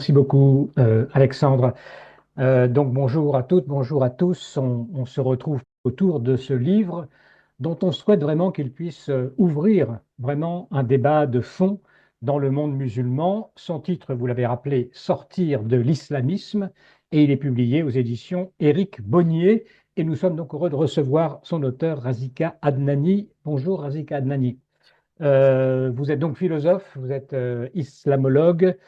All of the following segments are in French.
Merci beaucoup, Alexandre. Donc, bonjour à toutes, bonjour à tous. On se retrouve autour de ce livre dont on souhaite vraiment qu'il puisse ouvrir vraiment un débat de fond dans le monde musulman. Son titre, vous l'avez rappelé, Sortir de l'islamisme, et il est publié aux éditions Éric Bonnier. Et nous sommes donc heureux de recevoir son auteur, Razika Adnani. Bonjour, Razika Adnani. Vous êtes donc philosophe, vous êtes islamologue.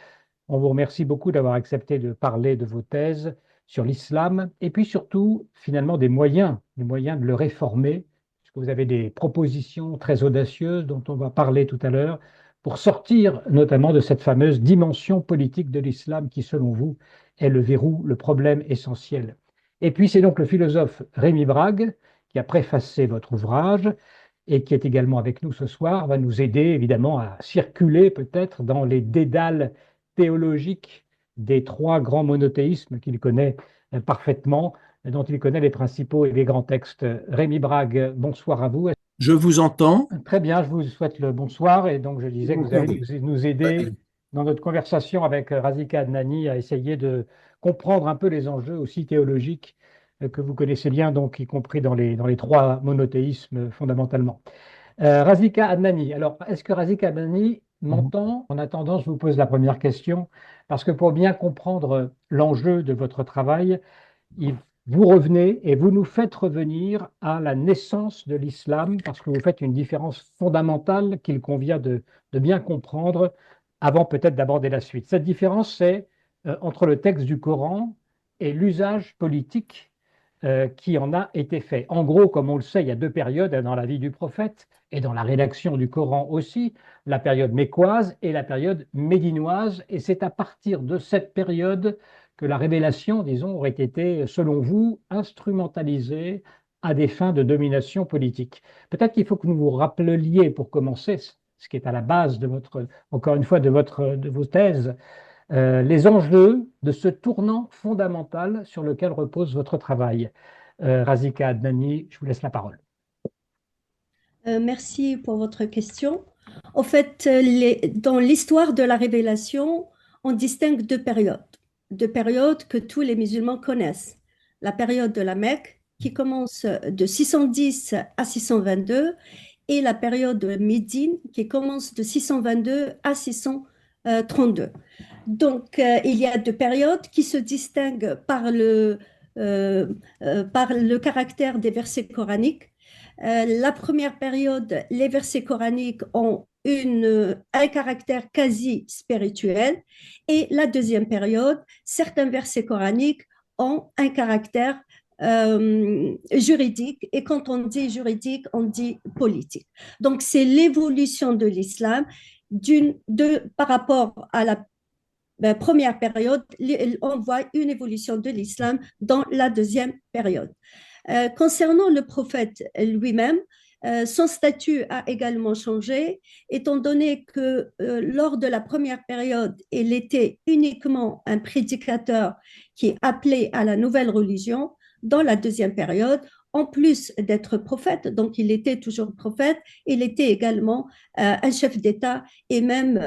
On vous remercie beaucoup d'avoir accepté de parler de vos thèses sur l'islam et puis surtout, finalement, des moyens de le réformer, puisque vous avez des propositions très audacieuses dont on va parler tout à l'heure, pour sortir notamment de cette fameuse dimension politique de l'islam qui, selon vous, est le verrou, le problème essentiel. Et puis, c'est donc le philosophe Rémi Brague qui a préfacé votre ouvrage et qui est également avec nous ce soir, va nous aider évidemment à circuler peut-être dans les dédales théologiques des trois grands monothéismes qu'il connaît parfaitement, dont il connaît les principaux et les grands textes. Rémi Brague, bonsoir à vous. Je vous entends. Très bien, je vous souhaite le bonsoir. Et donc, je disais que vous allez nous aider dans notre conversation avec Razika Adnani à essayer de comprendre un peu les enjeux aussi théologiques que vous connaissez bien, donc y compris dans les trois monothéismes fondamentalement. Razika Adnani, alors est-ce que Razika Adnani m'entend? En attendant, je vous pose la première question, parce que pour bien comprendre l'enjeu de votre travail, il- vous revenez et vous nous faites revenir à la naissance de l'islam, parce que vous faites une différence fondamentale qu'il convient de bien comprendre avant peut-être d'aborder la suite. Cette différence, c'est entre le texte du Coran et l'usage politique qui en a été fait. En gros, comme on le sait, il y a deux périodes dans la vie du prophète et dans la rédaction du Coran aussi, la période mécoise et la période médinoise. Et c'est à partir de cette période que la révélation, disons, aurait été, selon vous, instrumentalisée à des fins de domination politique. Peut-être qu'il faut que nous vous rappeliez, pour commencer, ce qui est à la base de votre, encore une fois, de vos thèses, les enjeux de ce tournant fondamental sur lequel repose votre travail. Razika Adnani, je vous laisse la parole. Merci pour votre question. En fait, dans l'histoire de la révélation, on distingue deux périodes que tous les musulmans connaissent. La période de la Mecque, qui commence de 610 à 622, et la période de Médine, qui commence de 622 à 632. Donc, il y a deux périodes qui se distinguent par le caractère des versets coraniques. La première période, les versets coraniques ont un caractère quasi spirituel, et la deuxième période, certains versets coraniques ont un caractère juridique, et quand on dit juridique, on dit politique. Donc, c'est l'évolution de l'islam par rapport à la première période, on voit une évolution de l'islam dans la deuxième période. Concernant le prophète lui-même, son statut a également changé, étant donné que lors de la première période, il était uniquement un prédicateur qui appelait à la nouvelle religion. Dans la deuxième période, en plus d'être prophète, donc il était toujours prophète, il était également un chef d'État et même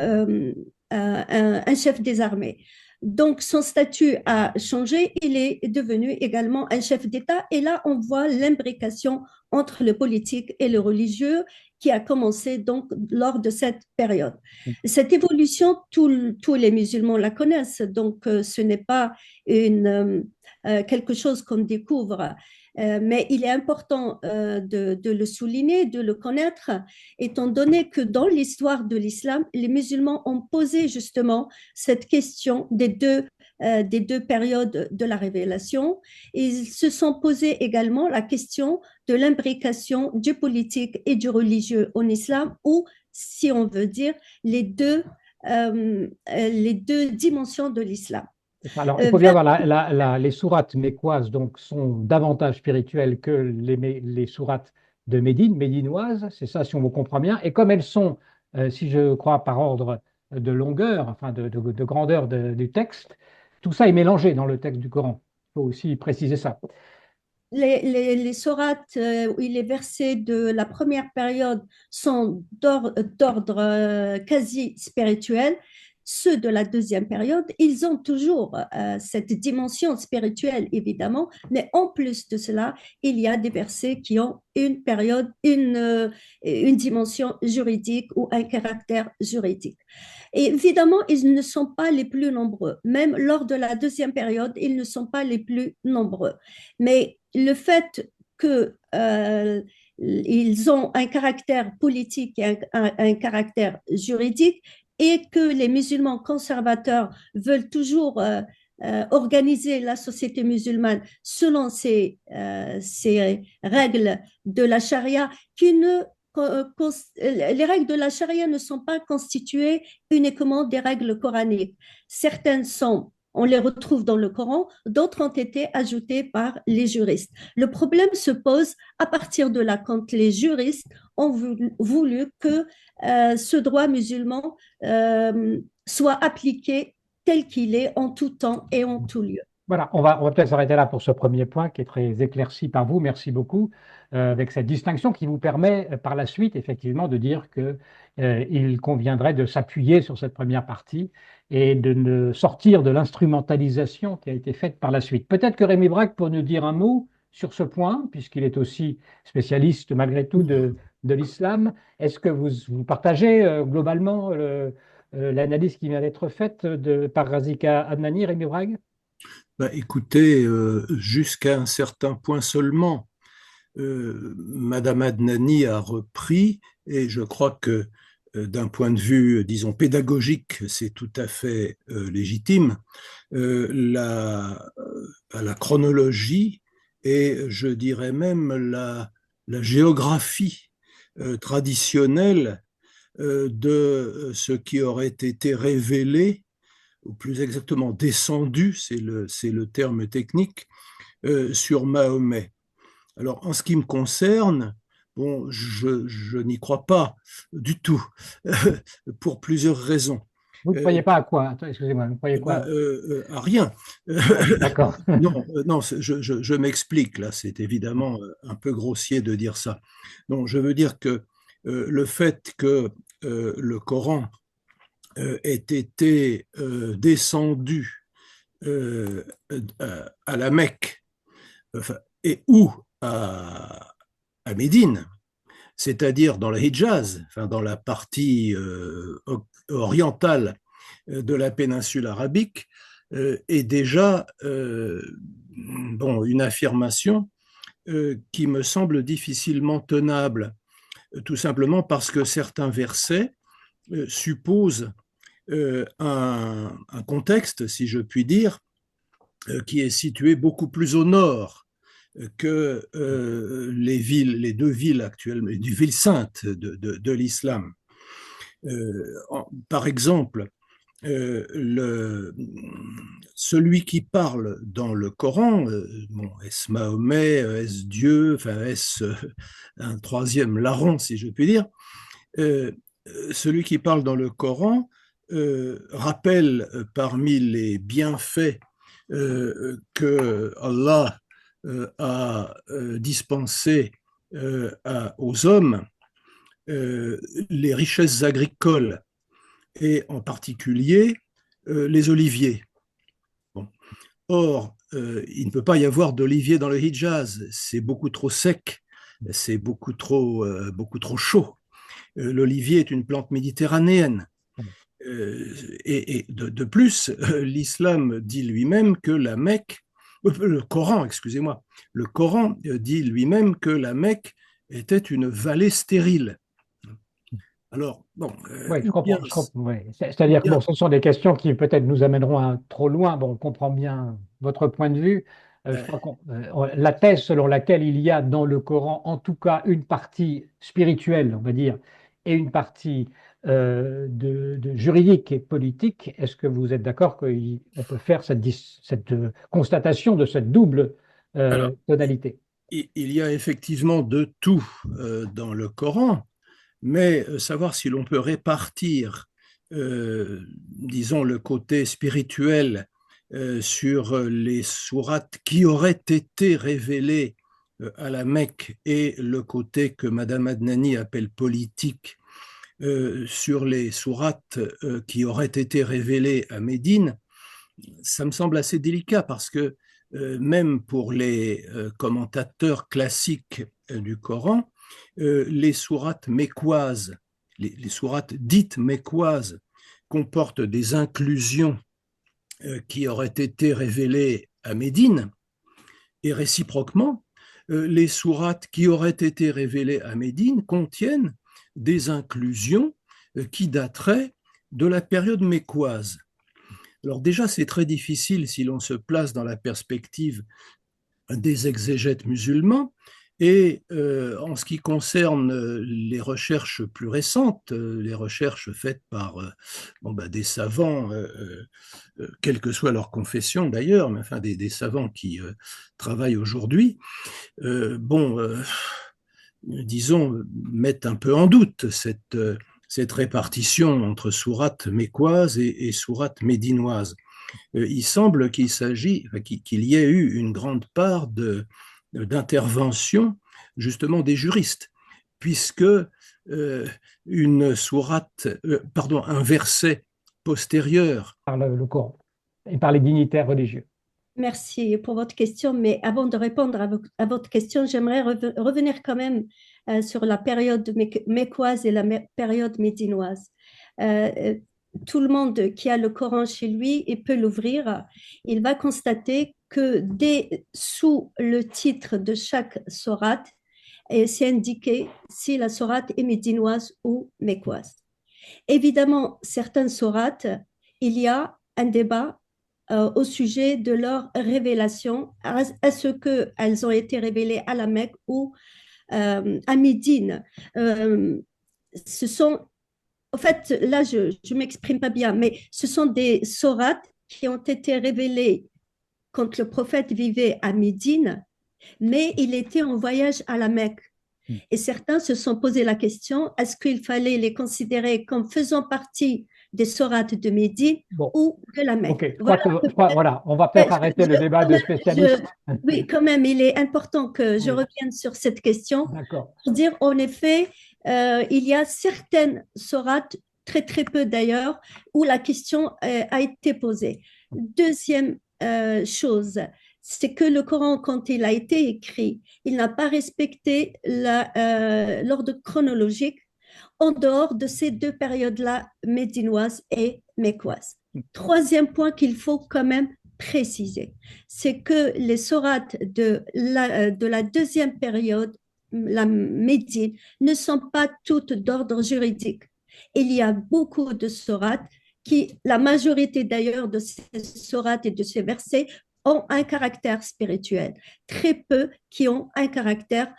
un chef des armées. Donc, son statut a changé, il est devenu également un chef d'État. Et là, on voit l'imbrication entre le politique et le religieux qui a commencé donc lors de cette période. Cette évolution, tous les musulmans la connaissent, donc ce n'est pas quelque chose qu'on découvre. Mais il est important de le souligner, de le connaître, étant donné que dans l'histoire de l'islam, les musulmans ont posé justement cette question des deux périodes de la révélation. Ils se sont posé également la question de l'imbrication du politique et du religieux en islam, ou, si on veut dire, les deux dimensions de l'islam. Alors, il faut bien voir, les sourates mécoises donc, sont davantage spirituelles que les sourates de Médine, médinoises, c'est ça si on vous comprend bien. Et comme elles sont, si je crois, par ordre de longueur, enfin de grandeur du texte, tout ça est mélangé dans le texte du Coran. Il faut aussi préciser ça. Les sourates ou les versets de la première période sont d'ordre quasi spirituel, ceux de la deuxième période, ils ont toujours cette dimension spirituelle, évidemment, mais en plus de cela, il y a des versets qui ont une période, une dimension juridique ou un caractère juridique. Et évidemment, ils ne sont pas les plus nombreux. Même lors de la deuxième période, ils ne sont pas les plus nombreux. Mais le fait que ils ont un caractère politique et un caractère juridique et que les musulmans conservateurs veulent toujours organiser la société musulmane selon ces règles de la charia qui ne les règles de la charia ne sont pas constituées uniquement des règles coraniques. Certaines sont, on les retrouve dans le Coran, d'autres ont été ajoutées par les juristes. Le problème se pose à partir de là, quand les juristes ont voulu que ce droit musulman soit appliqué tel qu'il est en tout temps et en tout lieu. Voilà, on va peut-être s'arrêter là pour ce premier point qui est très éclairci par vous. Merci beaucoup, avec cette distinction qui vous permet par la suite, effectivement, de dire que, il conviendrait de s'appuyer sur cette première partie et de ne sortir de l'instrumentalisation qui a été faite par la suite. Peut-être que Rémi Braque peut nous dire un mot sur ce point, puisqu'il est aussi spécialiste malgré tout de l'islam. Est-ce que vous partagez globalement l'analyse qui vient d'être faite par Razika Adnani, Rémi Braque? Bah, écoutez, jusqu'à un certain point seulement, Madame Adnani a repris, et je crois que d'un point de vue, disons, pédagogique, c'est tout à fait légitime, la chronologie et je dirais même la géographie traditionnelle de ce qui aurait été révélé ou plus exactement descendu, c'est le terme technique, sur Mahomet. Alors, en ce qui me concerne, bon, je n'y crois pas du tout, pour plusieurs raisons. Vous ne croyez pas à quoi? Excusez-moi, vous ne croyez quoi? À rien. D'accord. Non, non, je m'explique, là, c'est évidemment un peu grossier de dire ça. Non, je veux dire que le fait que le Coran ait été descendu à la Mecque, enfin, et ou à Médine, c'est-à-dire dans le Hijaz, enfin dans la partie orientale de la péninsule arabique, est déjà bon, une affirmation qui me semble difficilement tenable, tout simplement parce que certains versets supposent un contexte, si je puis dire, qui est situé beaucoup plus au nord que les deux villes actuelles, les deux villes saintes de l'islam. Par exemple, celui qui parle dans le Coran, bon, est-ce Mahomet, est-ce Dieu, enfin, est-ce un troisième larron, si je puis dire, celui qui parle dans le Coran rappelle parmi les bienfaits que Allah a dispensé aux hommes les richesses agricoles et en particulier les oliviers. Bon. Or, il ne peut pas y avoir d'oliviers dans le Hijaz, c'est beaucoup trop sec, c'est beaucoup trop chaud. L'olivier est une plante méditerranéenne. Et de plus, l'islam dit lui-même que la Mecque, le Coran, excusez-moi, le Coran dit lui-même que la Mecque était une vallée stérile. Alors, bon. Oui, je comprends. Oui. C'est-à-dire que bon, ce sont des questions qui peut-être nous amèneront trop loin. Bon, on comprend bien votre point de vue. Je crois la thèse selon laquelle il y a dans le Coran, en tout cas, une partie spirituelle, on va dire, et une partie de juridique et politique, est-ce que vous êtes d'accord qu'on peut faire cette constatation de cette double Alors, tonalité? il y a effectivement de tout dans le Coran, mais savoir si l'on peut répartir, disons, le côté spirituel sur les sourates qui auraient été révélées à la Mecque et le côté que Madame Adnani appelle politique sur les sourates qui auraient été révélées à Médine, ça me semble assez délicat parce que même pour les commentateurs classiques du Coran, les sourates mécoises, les sourates dites mécoises, comportent des inclusions qui auraient été révélées à Médine, et réciproquement, les sourates qui auraient été révélées à Médine contiennent des inclusions qui dateraient de la période mécoise. Alors déjà, c'est très difficile si l'on se place dans la perspective des exégètes musulmans. Et en ce qui concerne les recherches plus récentes, les recherches faites par des savants, quelle que soit leur confession d'ailleurs, mais enfin des savants qui travaillent aujourd'hui, disons, mettent un peu en doute cette répartition entre sourates mécoises et sourates médinoises. Il semble qu'il y ait eu une grande part d'intervention justement des juristes, puisque un verset postérieur par le Coran et par les dignitaires religieux. Merci pour votre question, mais avant de répondre à votre question, j'aimerais revenir quand même sur la période mécoise et la période médinoise. Tout le monde qui a le Coran chez lui et peut l'ouvrir, il va constater que sous le titre de chaque sourate, c'est indiqué si la sourate est médinoise ou mécoise. Évidemment, certaines sourates, il y a un débat au sujet de leur révélation, à ce qu'elles ont été révélées à la Mecque ou à Médine. En fait, là, je ne m'exprime pas bien, mais ce sont des sourates qui ont été révélées quand le prophète vivait à Médine, mais il était en voyage à la Mecque. Et certains se sont posé la question, est-ce qu'il fallait les considérer comme faisant partie des sourates de Médine ou de la Mecque? Okay. Voilà, on va peut-être arrêter le débat de spécialistes. Oui, quand même, il est important que je revienne sur cette question. Pour dire, en effet, il y a certaines sourates, très très peu d'ailleurs, où la question a été posée. Deuxième chose, c'est que le Coran, quand il a été écrit, il n'a pas respecté l'ordre chronologique en dehors de ces deux périodes-là, médinoise et mécoise. Troisième point qu'il faut quand même préciser, c'est que les sourates de la deuxième période, la Médine, ne sont pas toutes d'ordre juridique. Il y a beaucoup de sourates la majorité d'ailleurs de ces sourates et de ces versets ont un caractère spirituel, très peu qui ont un caractère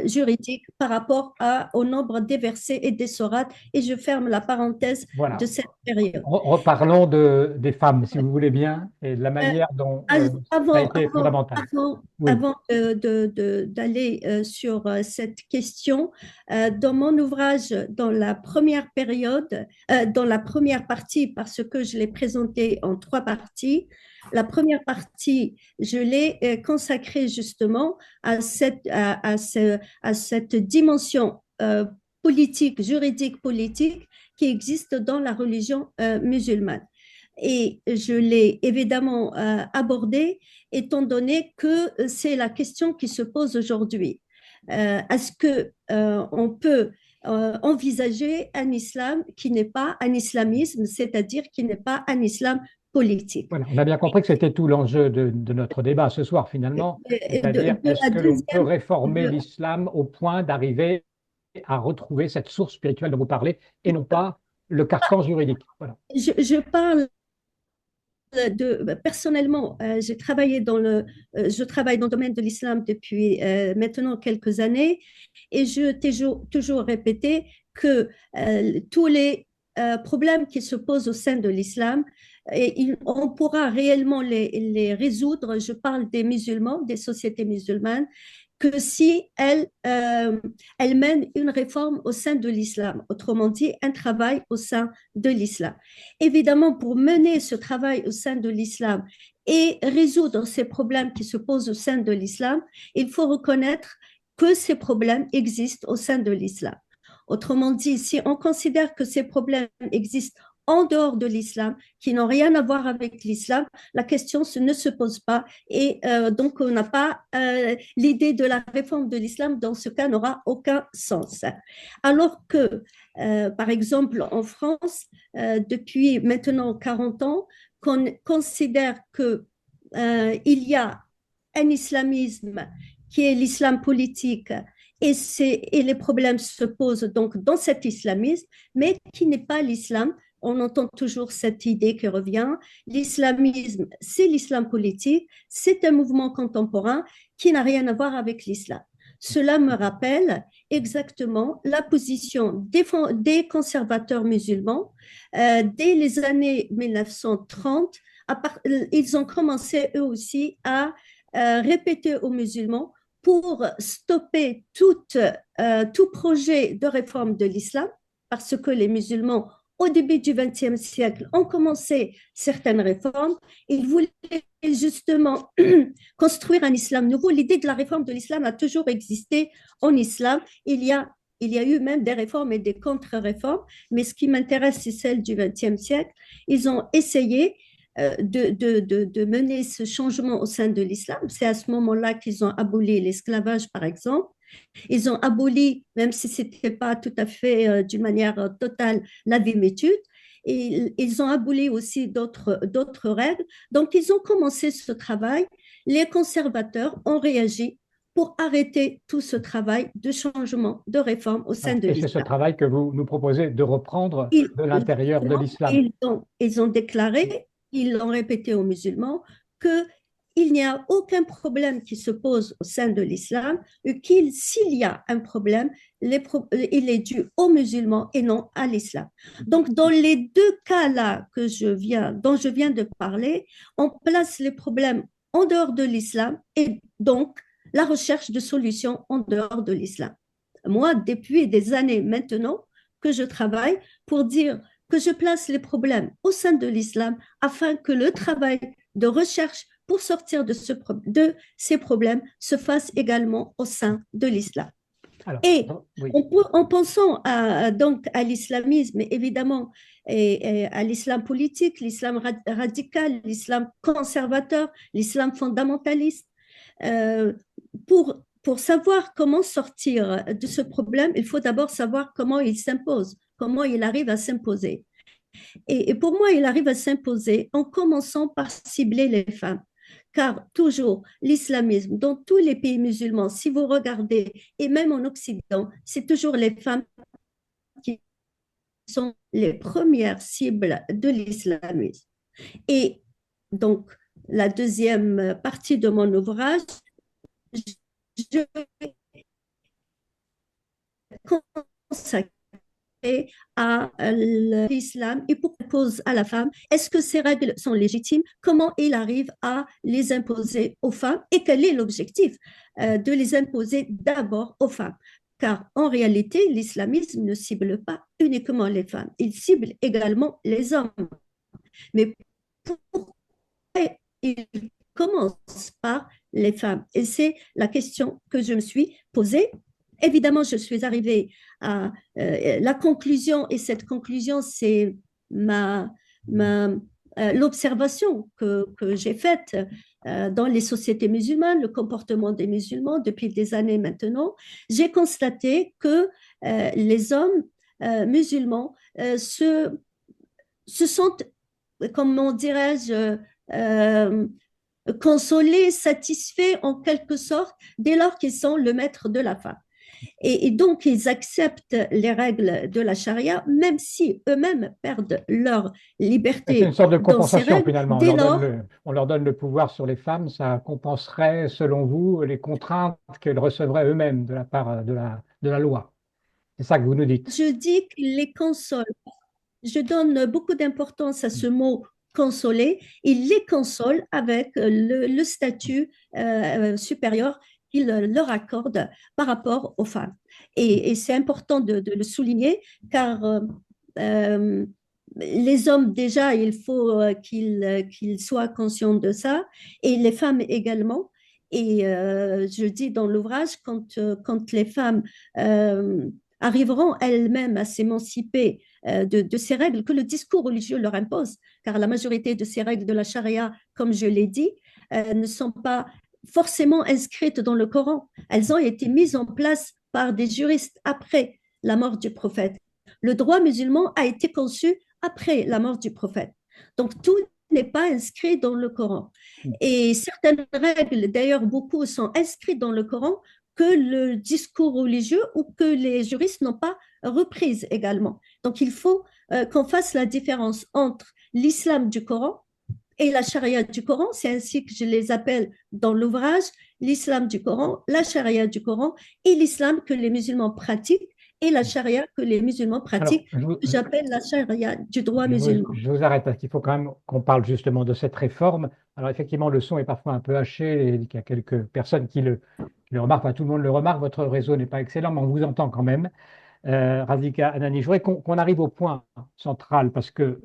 juridique par rapport au nombre des versets et des sourates. Et je ferme la parenthèse de cette période. Reparlons des femmes, si vous voulez bien, et de la manière dont ça a été fondamental. Avant d'aller sur cette question, dans mon ouvrage, dans la première période, dans la première partie, parce que je l'ai présenté en trois parties, la première partie, je l'ai consacrée justement à cette dimension politique, juridique politique qui existe dans la religion musulmane. Et je l'ai évidemment abordée étant donné que c'est la question qui se pose aujourd'hui. Est-ce qu'on peut envisager un islam qui n'est pas un islamisme, c'est-à-dire qui n'est pas un islam politique. Voilà, on a bien compris que c'était tout l'enjeu de notre débat ce soir finalement, c'est-à-dire est-ce que l'on peut réformer l'islam au point d'arriver à retrouver cette source spirituelle dont vous parlez et non pas le carcan juridique. Voilà. Je parle personnellement, je travaille dans le domaine de l'islam depuis maintenant quelques années et je t'ai toujours répété que tous les problèmes qui se posent au sein de l'islam, on pourra réellement les résoudre. Je parle des musulmans, des sociétés musulmanes, que si elles mènent une réforme au sein de l'islam, autrement dit, un travail au sein de l'islam. Évidemment, pour mener ce travail au sein de l'islam et résoudre ces problèmes qui se posent au sein de l'islam, il faut reconnaître que ces problèmes existent au sein de l'islam. Autrement dit, si on considère que ces problèmes existent en dehors de l'islam, qui n'ont rien à voir avec l'islam, la question ne se pose pas. Et donc, on n'a pas l'idée de la réforme de l'islam, dans ce cas, n'aura aucun sens. Alors que, par exemple, en France, depuis maintenant 40 ans, qu'on considère qu'il y a un islamisme qui est l'islam politique et les problèmes se posent donc dans cet islamisme, mais qui n'est pas l'islam. On entend toujours cette idée qui revient. L'islamisme, c'est l'islam politique, c'est un mouvement contemporain qui n'a rien à voir avec l'islam. Cela me rappelle exactement la position des conservateurs musulmans dès les années 1930. Ils ont commencé eux aussi à répéter aux musulmans pour stopper tout projet de réforme de l'islam, parce que les musulmans, au début du XXe siècle, ont commencé certaines réformes. Ils voulaient justement construire un islam nouveau. L'idée de la réforme de l'islam a toujours existé en islam. Il y a eu même des réformes et des contre-réformes, mais ce qui m'intéresse, c'est celle du XXe siècle. Ils ont essayé de mener ce changement au sein de l'islam. C'est à ce moment-là qu'ils ont aboli l'esclavage, par exemple. Ils ont aboli, même si ce n'était pas tout à fait d'une manière totale, la vimitude. Et ils ont aboli aussi d'autres règles. Donc, ils ont commencé ce travail. Les conservateurs ont réagi pour arrêter tout ce travail de changement, de réforme au sein de Et c'est ce l'islam. travail que vous nous proposez de reprendre de l'intérieur de l'islam. Ils ont déclaré, ils l'ont répété aux musulmans, qu'il n'y a aucun problème qui se pose au sein de l'islam, et s'il y a un problème, il est dû aux musulmans et non à l'islam. Donc, dans les deux cas-là dont je viens de parler, on place les problèmes en dehors de l'islam et donc la recherche de solutions en dehors de l'islam. Moi, depuis des années maintenant que je travaille pour dire que je place les problèmes au sein de l'islam afin que le travail de recherche pour sortir de ces problèmes se fasse également au sein de l'islam. Et oui, en pensant donc à l'islamisme, évidemment, et à l'islam politique, l'islam radical, l'islam conservateur, l'islam fondamentaliste, pour savoir comment sortir de ce problème, il faut d'abord savoir comment il s'impose, comment il arrive à s'imposer. Et pour moi, il arrive à s'imposer en commençant par cibler les femmes. Car toujours, l'islamisme, dans tous les pays musulmans, si vous regardez, et même en Occident, c'est toujours les femmes qui sont les premières cibles de l'islamisme. Et donc, la deuxième partie de mon ouvrage, je consacre à l'islam et pour pose à la femme, est-ce que ces règles sont légitimes? Comment il arrive à les imposer aux femmes? Et quel est l'objectif de les imposer d'abord aux femmes? Car en réalité, l'islamisme ne cible pas uniquement les femmes, il cible également les hommes. Mais pourquoi il commence par les femmes? Et c'est la question que je me suis posée. Évidemment, je suis arrivée à la conclusion, et cette conclusion, c'est l'observation que j'ai faite dans les sociétés musulmanes, le comportement des musulmans depuis des années maintenant. J'ai constaté que les hommes musulmans se sentent, comment dirais-je, consolés, satisfaits en quelque sorte, dès lors qu'ils sont le maître de la femme. Et donc, ils acceptent les règles de la charia, même si eux-mêmes perdent leur liberté. C'est une sorte de compensation règles, finalement. On leur donne le pouvoir sur les femmes, ça compenserait, selon vous, les contraintes qu'elles recevraient eux-mêmes de la part de la loi. C'est ça que vous nous dites. Je dis que les consolent. Je donne beaucoup d'importance à ce mot consoler. Il les console avec le statut supérieur qu'il leur accorde par rapport aux femmes. Et c'est important de le souligner car les hommes, déjà, il faut qu'ils soient conscients de ça, et les femmes également. Et je dis dans l'ouvrage, quand les femmes arriveront elles-mêmes à s'émanciper de ces règles que le discours religieux leur impose, car la majorité de ces règles de la charia, comme je l'ai dit, ne sont pas forcément inscrites dans le Coran. Elles ont été mises en place par des juristes après la mort du prophète. Le droit musulman a été conçu après la mort du prophète. Donc, tout n'est pas inscrit dans le Coran. Et certaines règles, d'ailleurs, beaucoup sont inscrites dans le Coran que le discours religieux ou que les juristes n'ont pas reprises également. Donc, il faut qu'on fasse la différence entre l'islam du Coran et la charia du Coran. C'est ainsi que je les appelle dans l'ouvrage, l'islam du Coran, la charia du Coran et l'islam que les musulmans pratiquent et la charia que les musulmans Alors, pratiquent, j'appelle la charia du droit musulman. je vous arrête parce qu'il faut quand même qu'on parle justement de cette réforme. Alors effectivement, le son est parfois un peu haché et il y a quelques personnes qui le remarquent. Enfin, tout le monde le remarque. Votre réseau n'est pas excellent, mais on vous entend quand même. Razika Anani, je voudrais qu'on arrive au point central parce que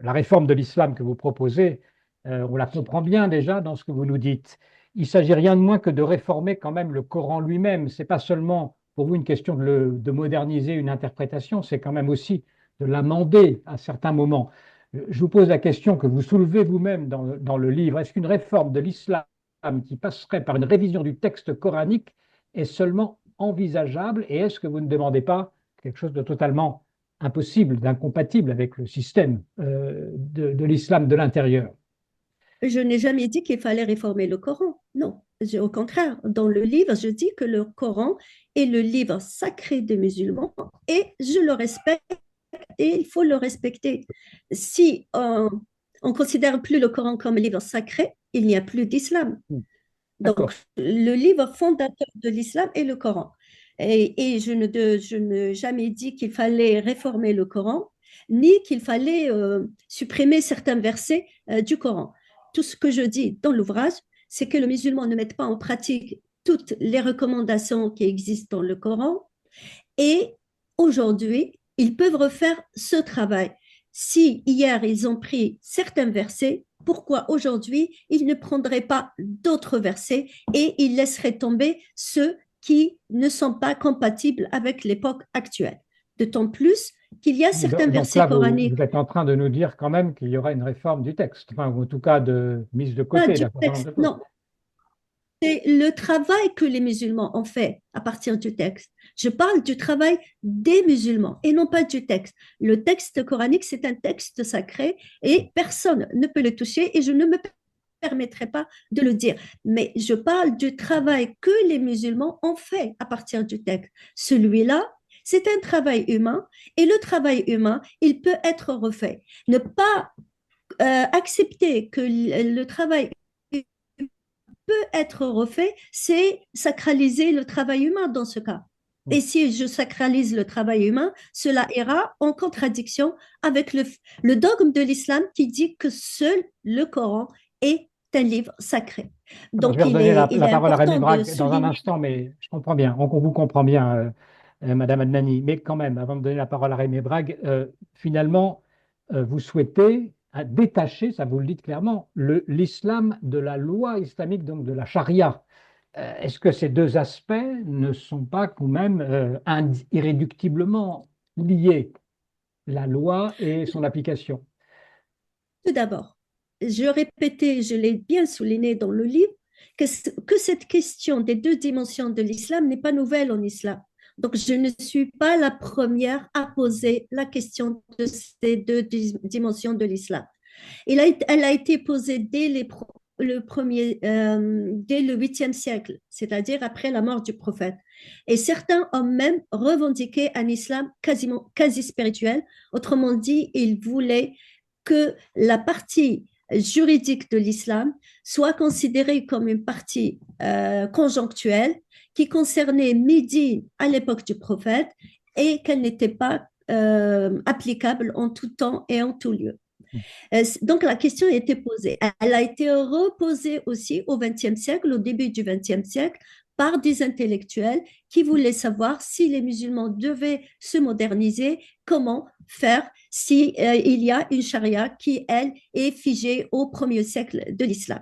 la réforme de l'islam que vous proposez, on la comprend bien déjà dans ce que vous nous dites. Il s'agit rien de moins que de réformer quand même le Coran lui-même. C'est pas seulement pour vous une question de moderniser une interprétation, c'est quand même aussi de l'amender à certains moments. Je vous pose la question que vous soulevez vous-même dans le livre. Est-ce qu'une réforme de l'islam qui passerait par une révision du texte coranique est seulement envisageable et est-ce que vous ne demandez pas quelque chose de totalement impossible, d'incompatible avec le système de l'islam de l'intérieur? Je n'ai jamais dit qu'il fallait réformer le Coran. Non, au contraire, dans le livre, je dis que le Coran est le livre sacré des musulmans et je le respecte et il faut le respecter. Si on ne considère plus le Coran comme livre sacré, il n'y a plus d'islam. Donc, le livre fondateur de l'islam est le Coran. Et je n'ai jamais dit qu'il fallait réformer le Coran, ni qu'il fallait supprimer certains versets du Coran. Tout ce que je dis dans l'ouvrage, c'est que le musulman ne mette pas en pratique toutes les recommandations qui existent dans le Coran. Et aujourd'hui, ils peuvent refaire ce travail. Si hier, ils ont pris certains versets, pourquoi aujourd'hui, ils ne prendraient pas d'autres versets et ils laisseraient tomber ceux qui ne sont pas compatibles avec l'époque actuelle. D'autant plus qu'il y a certains versets là, coraniques. vous êtes en train de nous dire quand même qu'il y aura une réforme du texte, enfin, ou en tout cas de mise de Pas côté du d'un certain nombre texte, de choses. non. C'est le travail que les musulmans ont fait à partir du texte. Je parle du travail des musulmans et non pas du texte. Le texte coranique, c'est un texte sacré et personne ne peut le toucher et je ne me permettrai pas de le dire. Mais je parle du travail que les musulmans ont fait à partir du texte. Celui-là, c'est un travail humain et le travail humain, il peut être refait. Ne pas accepter que le travail peut être refait, c'est sacraliser le travail humain dans ce cas. Et si je sacralise le travail humain, cela ira en contradiction avec le dogme de l'islam qui dit que seul le Coran est un livre sacré. Alors, je Donc, vais redonner la il est parole à Rémi important de Brague dans un souligner. instant, mais je comprends bien, on vous comprend bien, Madame Adnani. Mais quand même, avant de donner la parole à Rémi Brague, finalement, vous souhaitez détacher, ça vous le dites clairement, l'islam de la loi islamique, donc de la charia. Est-ce que ces deux aspects ne sont pas quand même irréductiblement liés, la loi et son application? Tout d'abord, je répétais, je l'ai bien souligné dans le livre, que cette question des deux dimensions de l'islam n'est pas nouvelle en islam. Donc, je ne suis pas la première à poser la question de ces deux dimensions de l'islam. Elle a été posée dès dès le 8e siècle, c'est-à-dire après la mort du prophète. Et certains ont même revendiqué un islam quasi spirituel. Autrement dit, ils voulaient que la partie juridique de l'islam soit considérée comme une partie conjonctuelle qui concernait Médine à l'époque du prophète et qu'elle n'était pas applicable en tout temps et en tout lieu. Donc la question a été posée. Elle a été reposée aussi au XXe siècle, au début du XXe siècle, par des intellectuels qui voulaient savoir si les musulmans devaient se moderniser, comment faire si il y a une charia qui, elle, est figée au 1er siècle de l'islam.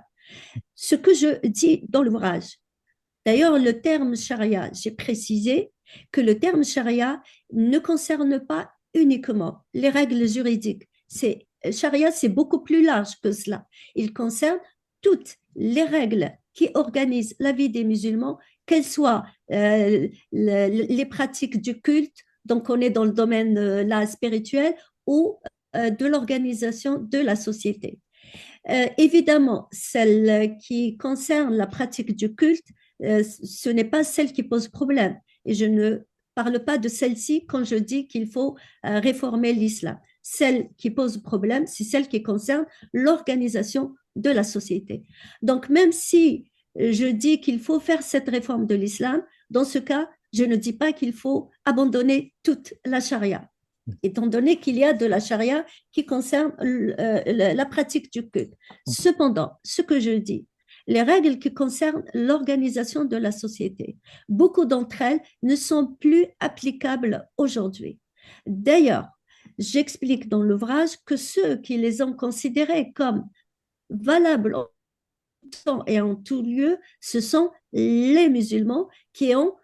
Ce que je dis dans l'ouvrage, d'ailleurs, le terme charia, j'ai précisé que le terme charia ne concerne pas uniquement les règles juridiques. Charia, c'est beaucoup plus large que cela. Il concerne toutes les règles qui organisent la vie des musulmans, qu'elles soient les pratiques du culte, donc on est dans le domaine là spirituel, ou de l'organisation de la société. Évidemment, celle qui concerne la pratique du culte, ce n'est pas celle qui pose problème. Et je ne parle pas de celle-ci quand je dis qu'il faut réformer l'islam. Celle qui pose problème, c'est celle qui concerne l'organisation de la société. Donc, même si je dis qu'il faut faire cette réforme de l'islam, dans ce cas, je ne dis pas qu'il faut abandonner toute la charia, étant donné qu'il y a de la charia qui concerne la pratique du culte. Cependant, ce que je dis, les règles qui concernent l'organisation de la société, beaucoup d'entre elles ne sont plus applicables aujourd'hui. D'ailleurs, j'explique dans l'ouvrage que ceux qui les ont considérées comme valables en tout temps et en tout lieu, ce sont les musulmans qui ont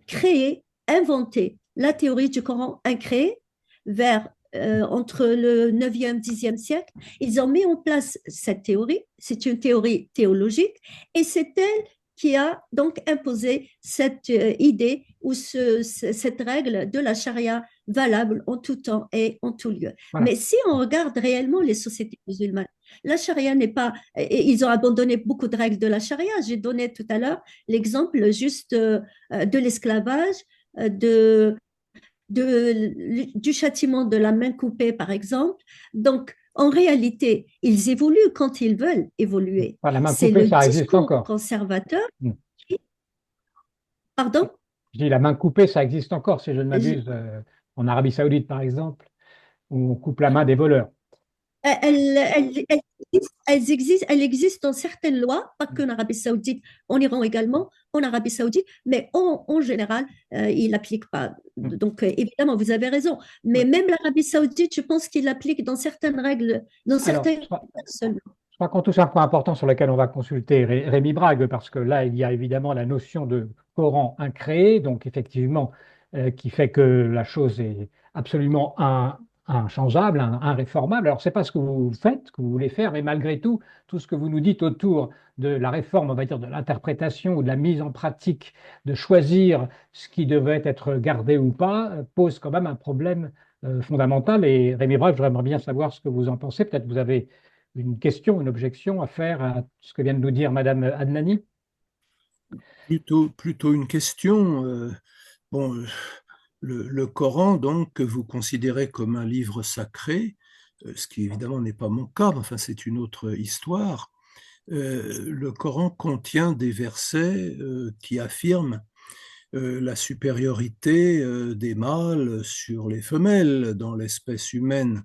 créé, inventé la théorie du Coran incréé vers entre le 9e, 10e siècle. Ils ont mis en place cette théorie, c'est une théorie théologique, et c'est elle qui a donc imposé cette idée ou cette règle de la charia valable en tout temps et en tout lieu. Voilà. Mais si on regarde réellement les sociétés musulmanes, la charia n'est pas... Ils ont abandonné beaucoup de règles de la charia. J'ai donné tout à l'heure l'exemple juste de l'esclavage, du châtiment de la main coupée, par exemple. Donc, en réalité, ils évoluent quand ils veulent évoluer. La main coupée, ça existe encore. Conservateur. Pardon? Je dis la main coupée, ça existe encore, si je ne m'abuse, en Arabie Saoudite, par exemple, où on coupe la main des voleurs. Elle existe dans certaines lois, pas qu'en Arabie Saoudite, en Iran également, en Arabie Saoudite, mais en général, ils n'appliquent pas. Donc, évidemment, vous avez raison. Mais même l'Arabie Saoudite, je pense qu'il l'applique dans certaines règles, dans certaines personnes. Je crois qu'on touche un point important sur lequel on va consulter Rémi Brague, parce que là, il y a évidemment la notion de Coran incréé, donc effectivement, qui fait que la chose est absolument inchangeable, irréformable. Alors, ce n'est pas ce que vous faites, que vous voulez faire, mais malgré tout, tout ce que vous nous dites autour de la réforme, on va dire, de l'interprétation ou de la mise en pratique, de choisir ce qui devait être gardé ou pas, pose quand même un problème fondamental. Et Rémi Brague, j'aimerais bien savoir ce que vous en pensez. Peut-être vous avez une question, une objection à faire à ce que vient de nous dire Madame Adnani? Plutôt une question. Bon, le Coran, donc, que vous considérez comme un livre sacré, ce qui évidemment n'est pas mon cas, mais enfin c'est une autre histoire. Le Coran contient des versets qui affirment la supériorité des mâles sur les femelles dans l'espèce humaine.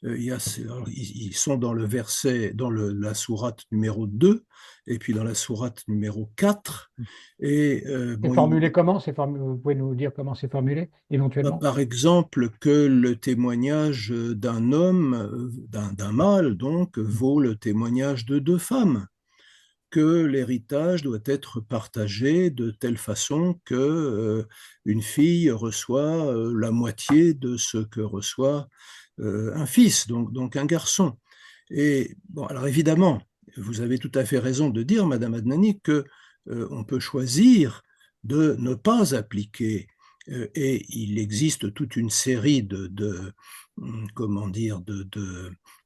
Ils sont dans le verset, dans la sourate numéro 2, et puis dans la sourate numéro 4. Et, c'est formulé comment? Vous pouvez nous dire comment c'est formulé, éventuellement? Par exemple, que le témoignage d'un homme, d'un mâle, donc, vaut le témoignage de 2 femmes, que l'héritage doit être partagé de telle façon que une fille reçoit la moitié de ce que reçoit un fils, donc un garçon. Et bon, alors évidemment, vous avez tout à fait raison de dire, Madame Adnani, que on peut choisir de ne pas appliquer, et il existe toute une série comment dire,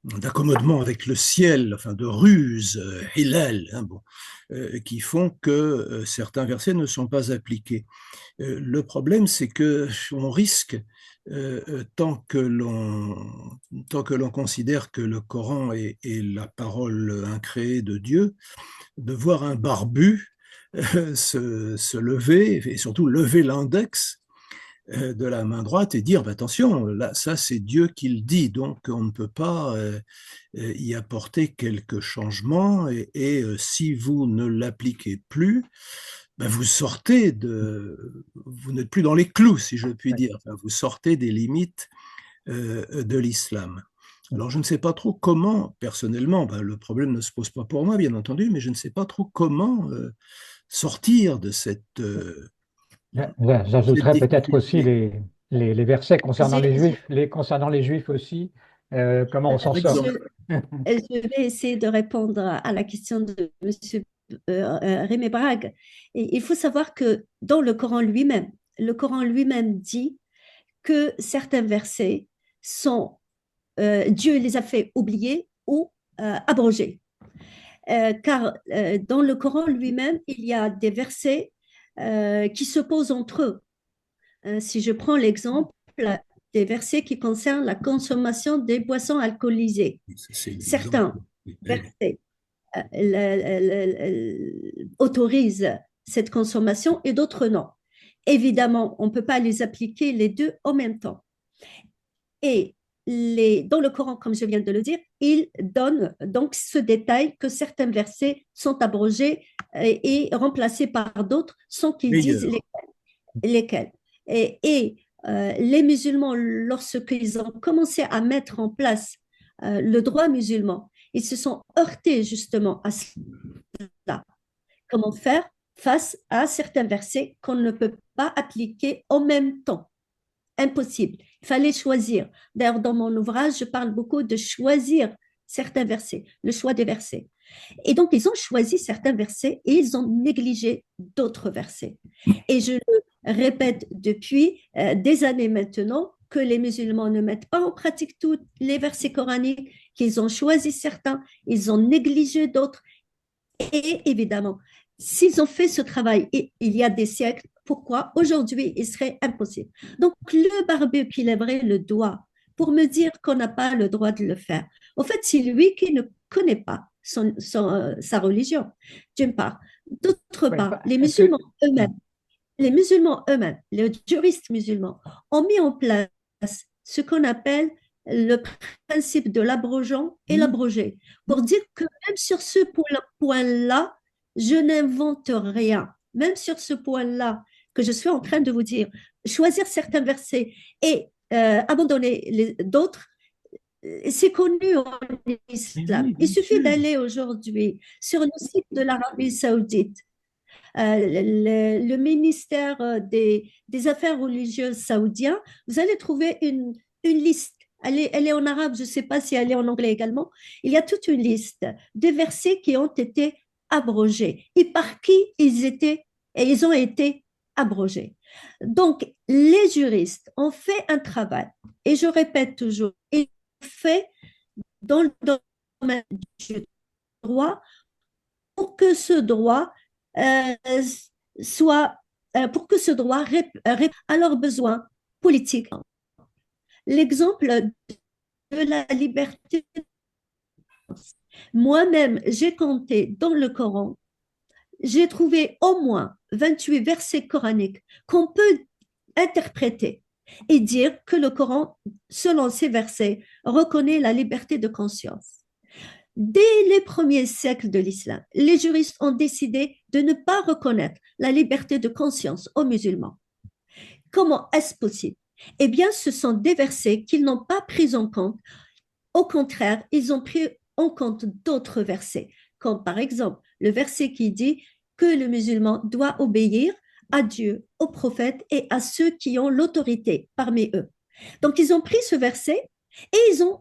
d'accommodements avec le ciel, enfin de ruses, hilal, hein, bon, qui font que certains versets ne sont pas appliqués. Le problème, c'est que on risque, tant que l'on considère que le Coran est la parole incréée de Dieu, de voir un barbu se lever, et surtout lever l'index de la main droite et dire attention, là, ça c'est Dieu qui le dit, donc on ne peut pas y apporter quelques changements, et si vous ne l'appliquez plus, vous n'êtes plus dans les clous, si je puis dire. Enfin, vous sortez des limites de l'islam. Alors, je ne sais pas trop comment, personnellement, le problème ne se pose pas pour moi, bien entendu, mais je ne sais pas trop comment sortir de cette Cette J'ajouterais peut-être aussi difficulté. les versets concernant les J'ai- Juifs, concernant les Juifs aussi, comment on s'en Par sort. exemple, je vais essayer de répondre à la question de M. Rémy Brague. Et il faut savoir que dans le Coran lui-même dit que certains versets sont, Dieu les a fait oublier ou abrogés. Car dans le Coran lui-même, il y a des versets qui s'opposent entre eux. Si je prends l'exemple des versets qui concernent la consommation des boissons alcoolisées, c'est évident. certains versets autorisent cette consommation et d'autres non. Évidemment, on ne peut pas les appliquer les deux en même temps. Et dans le Coran, comme je viens de le dire, il donne donc ce détail que certains versets sont abrogés et remplacés par d'autres sans qu'ils disent Meilleur. lesquels. Les musulmans, lorsqu'ils ont commencé à mettre en place le droit musulman, ils se sont heurtés justement à cela. Comment faire face à certains versets qu'on ne peut pas appliquer en même temps? Impossible. Il fallait choisir. D'ailleurs, dans mon ouvrage, je parle beaucoup de choisir certains versets, le choix des versets. Et donc, ils ont choisi certains versets et ils ont négligé d'autres versets. Et je le répète depuis des années maintenant que les musulmans ne mettent pas en pratique tous les versets coraniques, qu'ils ont choisi certains, ils ont négligé d'autres. Et évidemment, s'ils ont fait ce travail il y a des siècles, pourquoi aujourd'hui il serait impossible? Donc, le barbu qui lèverait le doigt pour me dire qu'on n'a pas le droit de le faire, en fait, c'est lui qui ne connaît pas sa religion, d'une part. D'autre Ouais, part, les musulmans eux-mêmes, les juristes musulmans, ont mis en place ce qu'on appelle le principe de l'abrogeant et l'abrogé, pour dire que même sur ce point-là, je n'invente rien. Même sur ce point-là que je suis en train de vous dire, choisir certains versets et abandonner d'autres, c'est connu en islam. Oui, Il bien suffit sûr. d'aller aujourd'hui sur le site de l'Arabie saoudite, le ministère des Affaires religieuses saoudien, vous allez trouver une liste. Elle est en arabe, je ne sais pas si elle est en anglais également. Il y a toute une liste de versets qui ont été abrogés et par qui ils ont été abrogés. Donc, les juristes ont fait un travail, et je répète toujours, ils ont fait dans le domaine du droit pour que ce droit euh, soit pour que ce droit réponde à leurs besoins politiques. L'exemple de la liberté. Moi-même, j'ai compté dans le Coran, j'ai trouvé au moins 28 versets coraniques qu'on peut interpréter et dire que le Coran, selon ces versets, reconnaît la liberté de conscience. Dès les premiers siècles de l'islam, les juristes ont décidé de ne pas reconnaître la liberté de conscience aux musulmans. Comment est-ce possible? Eh bien, ce sont des versets qu'ils n'ont pas pris en compte. Au contraire, ils ont pris en compte d'autres versets, comme par exemple le verset qui dit que le musulman doit obéir à Dieu, aux prophètes et à ceux qui ont l'autorité parmi eux. Donc, ils ont pris ce verset et ils en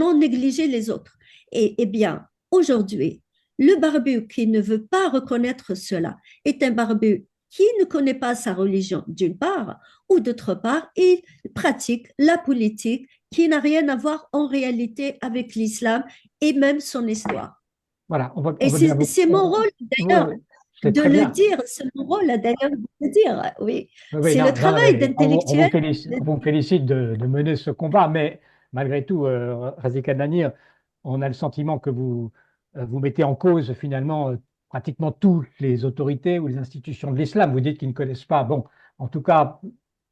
ont négligé les autres. Eh bien, aujourd'hui, le barbu qui ne veut pas reconnaître cela est un barbu qui ne connaît pas sa religion d'une part, ou d'autre part, il pratique la politique qui n'a rien à voir en réalité avec l'islam et même son histoire. Voilà, Et on veut bien c'est mon rôle d'ailleurs ouais, c'est de très le bien. dire, c'est mon rôle d'ailleurs de le dire, oui. Oui, oui, C'est le non, non, travail mais d'intellectuel. on vous félicite de mener ce combat, mais malgré tout, Razika Nanir, on a le sentiment que vous mettez en cause finalement pratiquement toutes les autorités ou les institutions de l'islam. Vous dites qu'ils ne connaissent pas. Bon, en tout cas,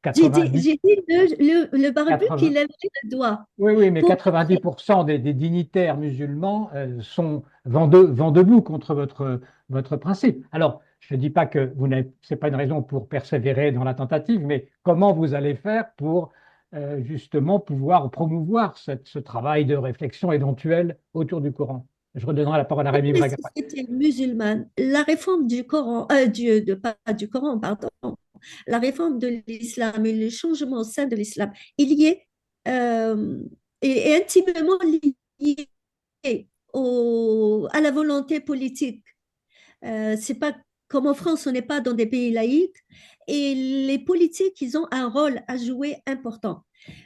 90, J'ai dit le barbu qui 80, lève le doigt. oui, oui, mais Pour, 90% des dignitaires musulmans sont vent debout contre votre principe. Alors, je ne dis pas que c'est pas une raison pour persévérer dans la tentative, mais comment vous allez faire pour justement pouvoir promouvoir ce travail de réflexion éventuelle autour du Coran? Je redonnerai la parole à Rémi les Braga. sociétés musulmanes, la réforme du Coran, pas du Coran, pardon, la réforme de l'islam et le changement au sein de l'islam, il y est euh, est intimement lié à la volonté politique. C'est pas comme en France, on n'est pas dans des pays laïques et les politiques, ils ont un rôle à jouer important.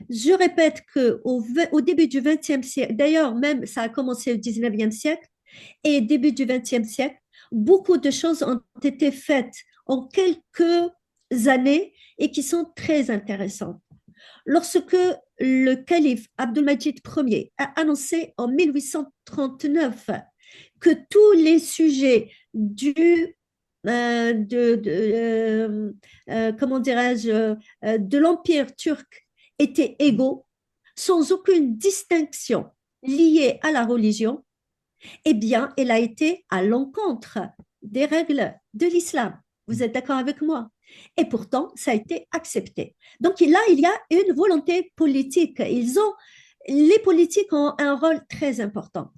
Je répète au début du XXe siècle, d'ailleurs même ça a commencé au XIXe siècle et début du XXe siècle, beaucoup de choses ont été faites en quelques années et qui sont très intéressantes. Lorsque le calife Abdulmajid Ier a annoncé en 1839 que tous les sujets comment dirais-je, de l'Empire turc étaient égaux, sans aucune distinction liée à la religion, eh bien, elle a été à l'encontre des règles de l'islam. Vous êtes d'accord avec moi? Et pourtant, ça a été accepté. Donc là, il y a une volonté politique. Les politiques ont un rôle très important.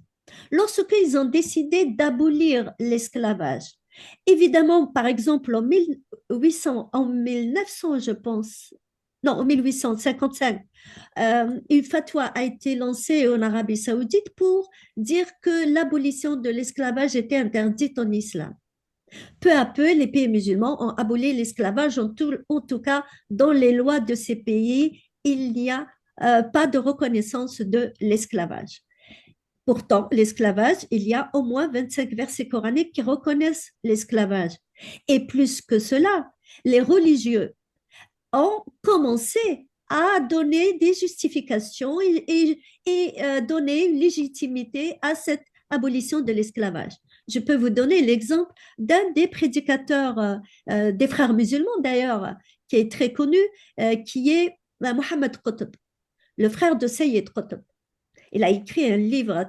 Lorsqu'ils ont décidé d'abolir l'esclavage, évidemment, par exemple, en 1900, je pense, non, en 1855, une fatwa a été lancée en Arabie Saoudite pour dire que l'abolition de l'esclavage était interdite en islam. Peu à peu, les pays musulmans ont aboli l'esclavage, en tout cas dans les lois de ces pays, il n'y a pas de reconnaissance de l'esclavage. Pourtant, l'esclavage, il y a au moins 25 versets coraniques qui reconnaissent l'esclavage. Et plus que cela, les religieux ont commencé à donner des justifications et donner une légitimité à cette abolition de l'esclavage. Je peux vous donner l'exemple d'un des prédicateurs des frères musulmans d'ailleurs, qui est très connu, qui est Mohammed Qutb, le frère de Sayyid Qutb. Il a écrit un livre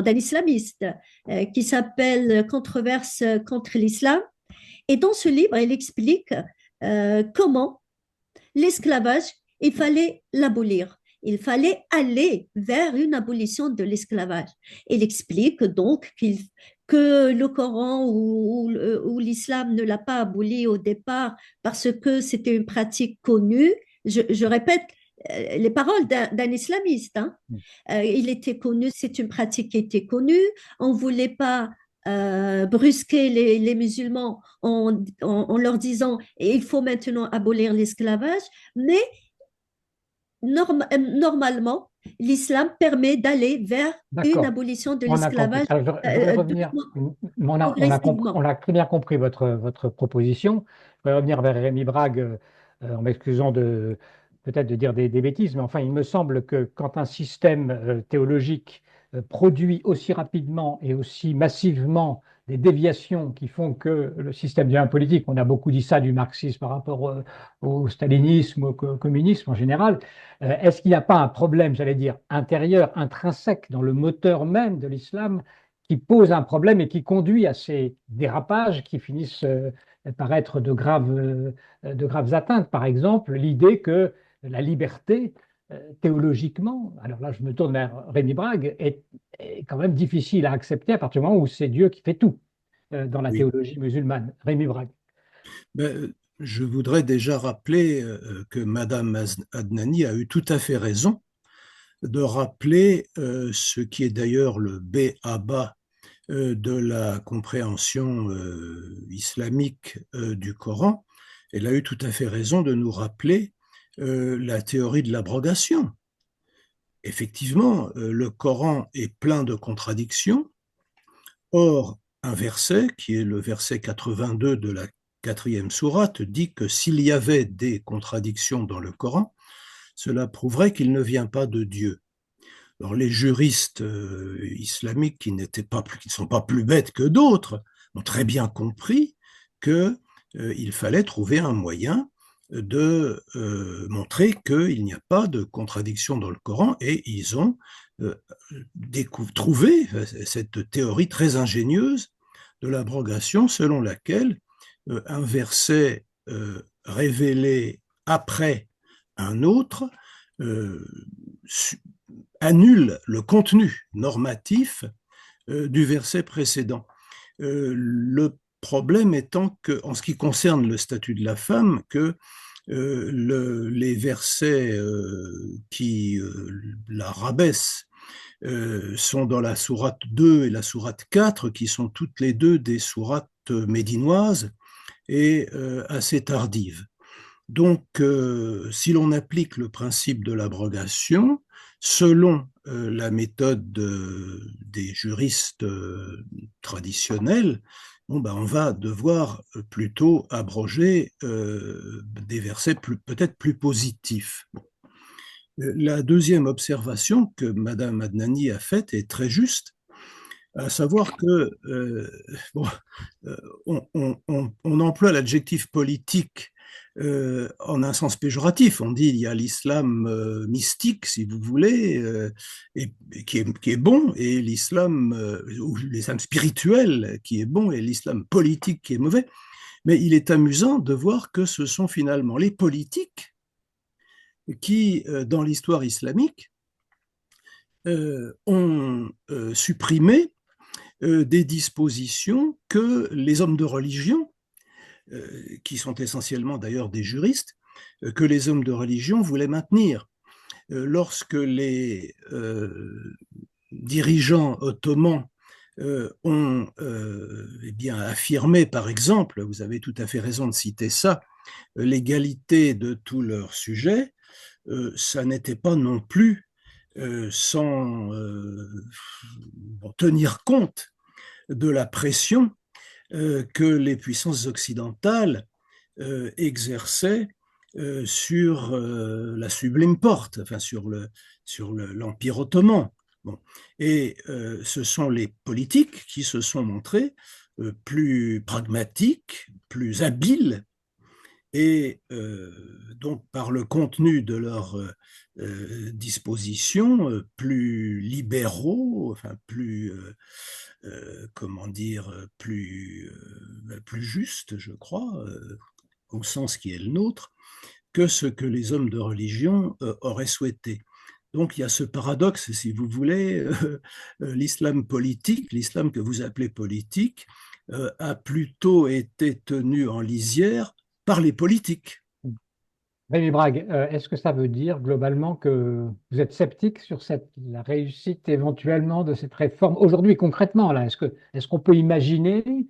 d'un islamiste qui s'appelle Controverse contre l'islam. Et dans ce livre, il explique comment l'esclavage, il fallait l'abolir. Il fallait aller vers une abolition de l'esclavage. Il explique donc que le Coran ou l'islam ne l'a pas aboli au départ parce que c'était une pratique connue. Je répète les paroles d'un islamiste. Hein. Il était connu, c'est une pratique qui était connue. On ne voulait pas brusquer les musulmans en leur disant il faut maintenant abolir l'esclavage, mais normalement, l'islam permet d'aller vers une abolition de On a compris. l'esclavage Alors, je voudrais revenir, mais progressivement. on a très bien compris votre proposition. Je voudrais revenir vers Rémi Brague, en m'excusant peut-être de dire des bêtises, mais enfin, il me semble que quand un système théologique produit aussi rapidement et aussi massivement des déviations qui font que le système devient politique, on a beaucoup dit ça du marxisme par rapport au stalinisme, au communisme en général, est-ce qu'il n'y a pas un problème, j'allais dire, intérieur, intrinsèque dans le moteur même de l'islam qui pose un problème et qui conduit à ces dérapages qui finissent par être de graves atteintes? Par exemple, l'idée que la liberté, théologiquement, alors là je me tourne vers Rémi Brague, est quand même difficile à accepter à partir du moment où c'est Dieu qui fait tout dans la Oui. théologie musulmane. Rémi Brague. Je voudrais déjà rappeler que Madame Adnani a eu tout à fait raison de rappeler ce qui est d'ailleurs le b.a.-ba de la compréhension islamique du Coran. Elle a eu tout à fait raison de nous rappeler la théorie de l'abrogation. Effectivement, le Coran est plein de contradictions. Or, un verset, qui est le verset 82 de la 4e sourate, dit que s'il y avait des contradictions dans le Coran, cela prouverait qu'il ne vient pas de Dieu. Alors, les juristes islamiques qui ne sont pas plus bêtes que d'autres ont très bien compris qu'il fallait trouver un moyen de montrer qu'il n'y a pas de contradiction dans le Coran, et ils ont trouvé cette théorie très ingénieuse de l'abrogation selon laquelle un verset révélé après un autre annule le contenu normatif du verset précédent. Le problème étant que, en ce qui concerne le statut de la femme, que les versets qui la rabaissent sont dans la sourate 2 et la sourate 4, qui sont toutes les deux des sourates médinoises et assez tardives. Donc, si l'on applique le principe de l'abrogation, selon la méthode des juristes traditionnels, bon, ben, on va devoir plutôt abroger des versets peut-être plus positifs. Bon. La deuxième observation que Madame Adnani a faite est très juste, à savoir que bon, on emploie l'adjectif politique en un sens péjoratif. On dit il y a l'islam mystique, si vous voulez, et qui est bon, et l'islam ou l'islam spirituel qui est bon, et l'islam politique qui est mauvais. Mais il est amusant de voir que ce sont finalement les politiques qui, dans l'histoire islamique, ont supprimé des dispositions que les hommes de religion, qui sont essentiellement d'ailleurs des juristes, que les hommes de religion voulaient maintenir. Lorsque les dirigeants ottomans ont eh bien, affirmé, par exemple, vous avez tout à fait raison de citer ça, l'égalité de tous leurs sujets, ça n'était pas non plus sans tenir compte de la pression que les puissances occidentales exerçaient sur la Sublime Porte, enfin sur l'Empire ottoman. Bon. Et ce sont les politiques qui se sont montrés plus pragmatiques, plus habiles, et donc par le contenu de leurs dispositions, plus libéraux, enfin plus, comment dire, plus justes, je crois, au sens qui est le nôtre, que ce que les hommes de religion auraient souhaité. Donc il y a ce paradoxe, si vous voulez, l'islam politique, l'islam que vous appelez politique, a plutôt été tenu en lisière par les politiques. Rémi Brague, est-ce que ça veut dire globalement que vous êtes sceptique sur la réussite éventuellement de cette réforme aujourd'hui concrètement là? Est-ce qu'on peut imaginer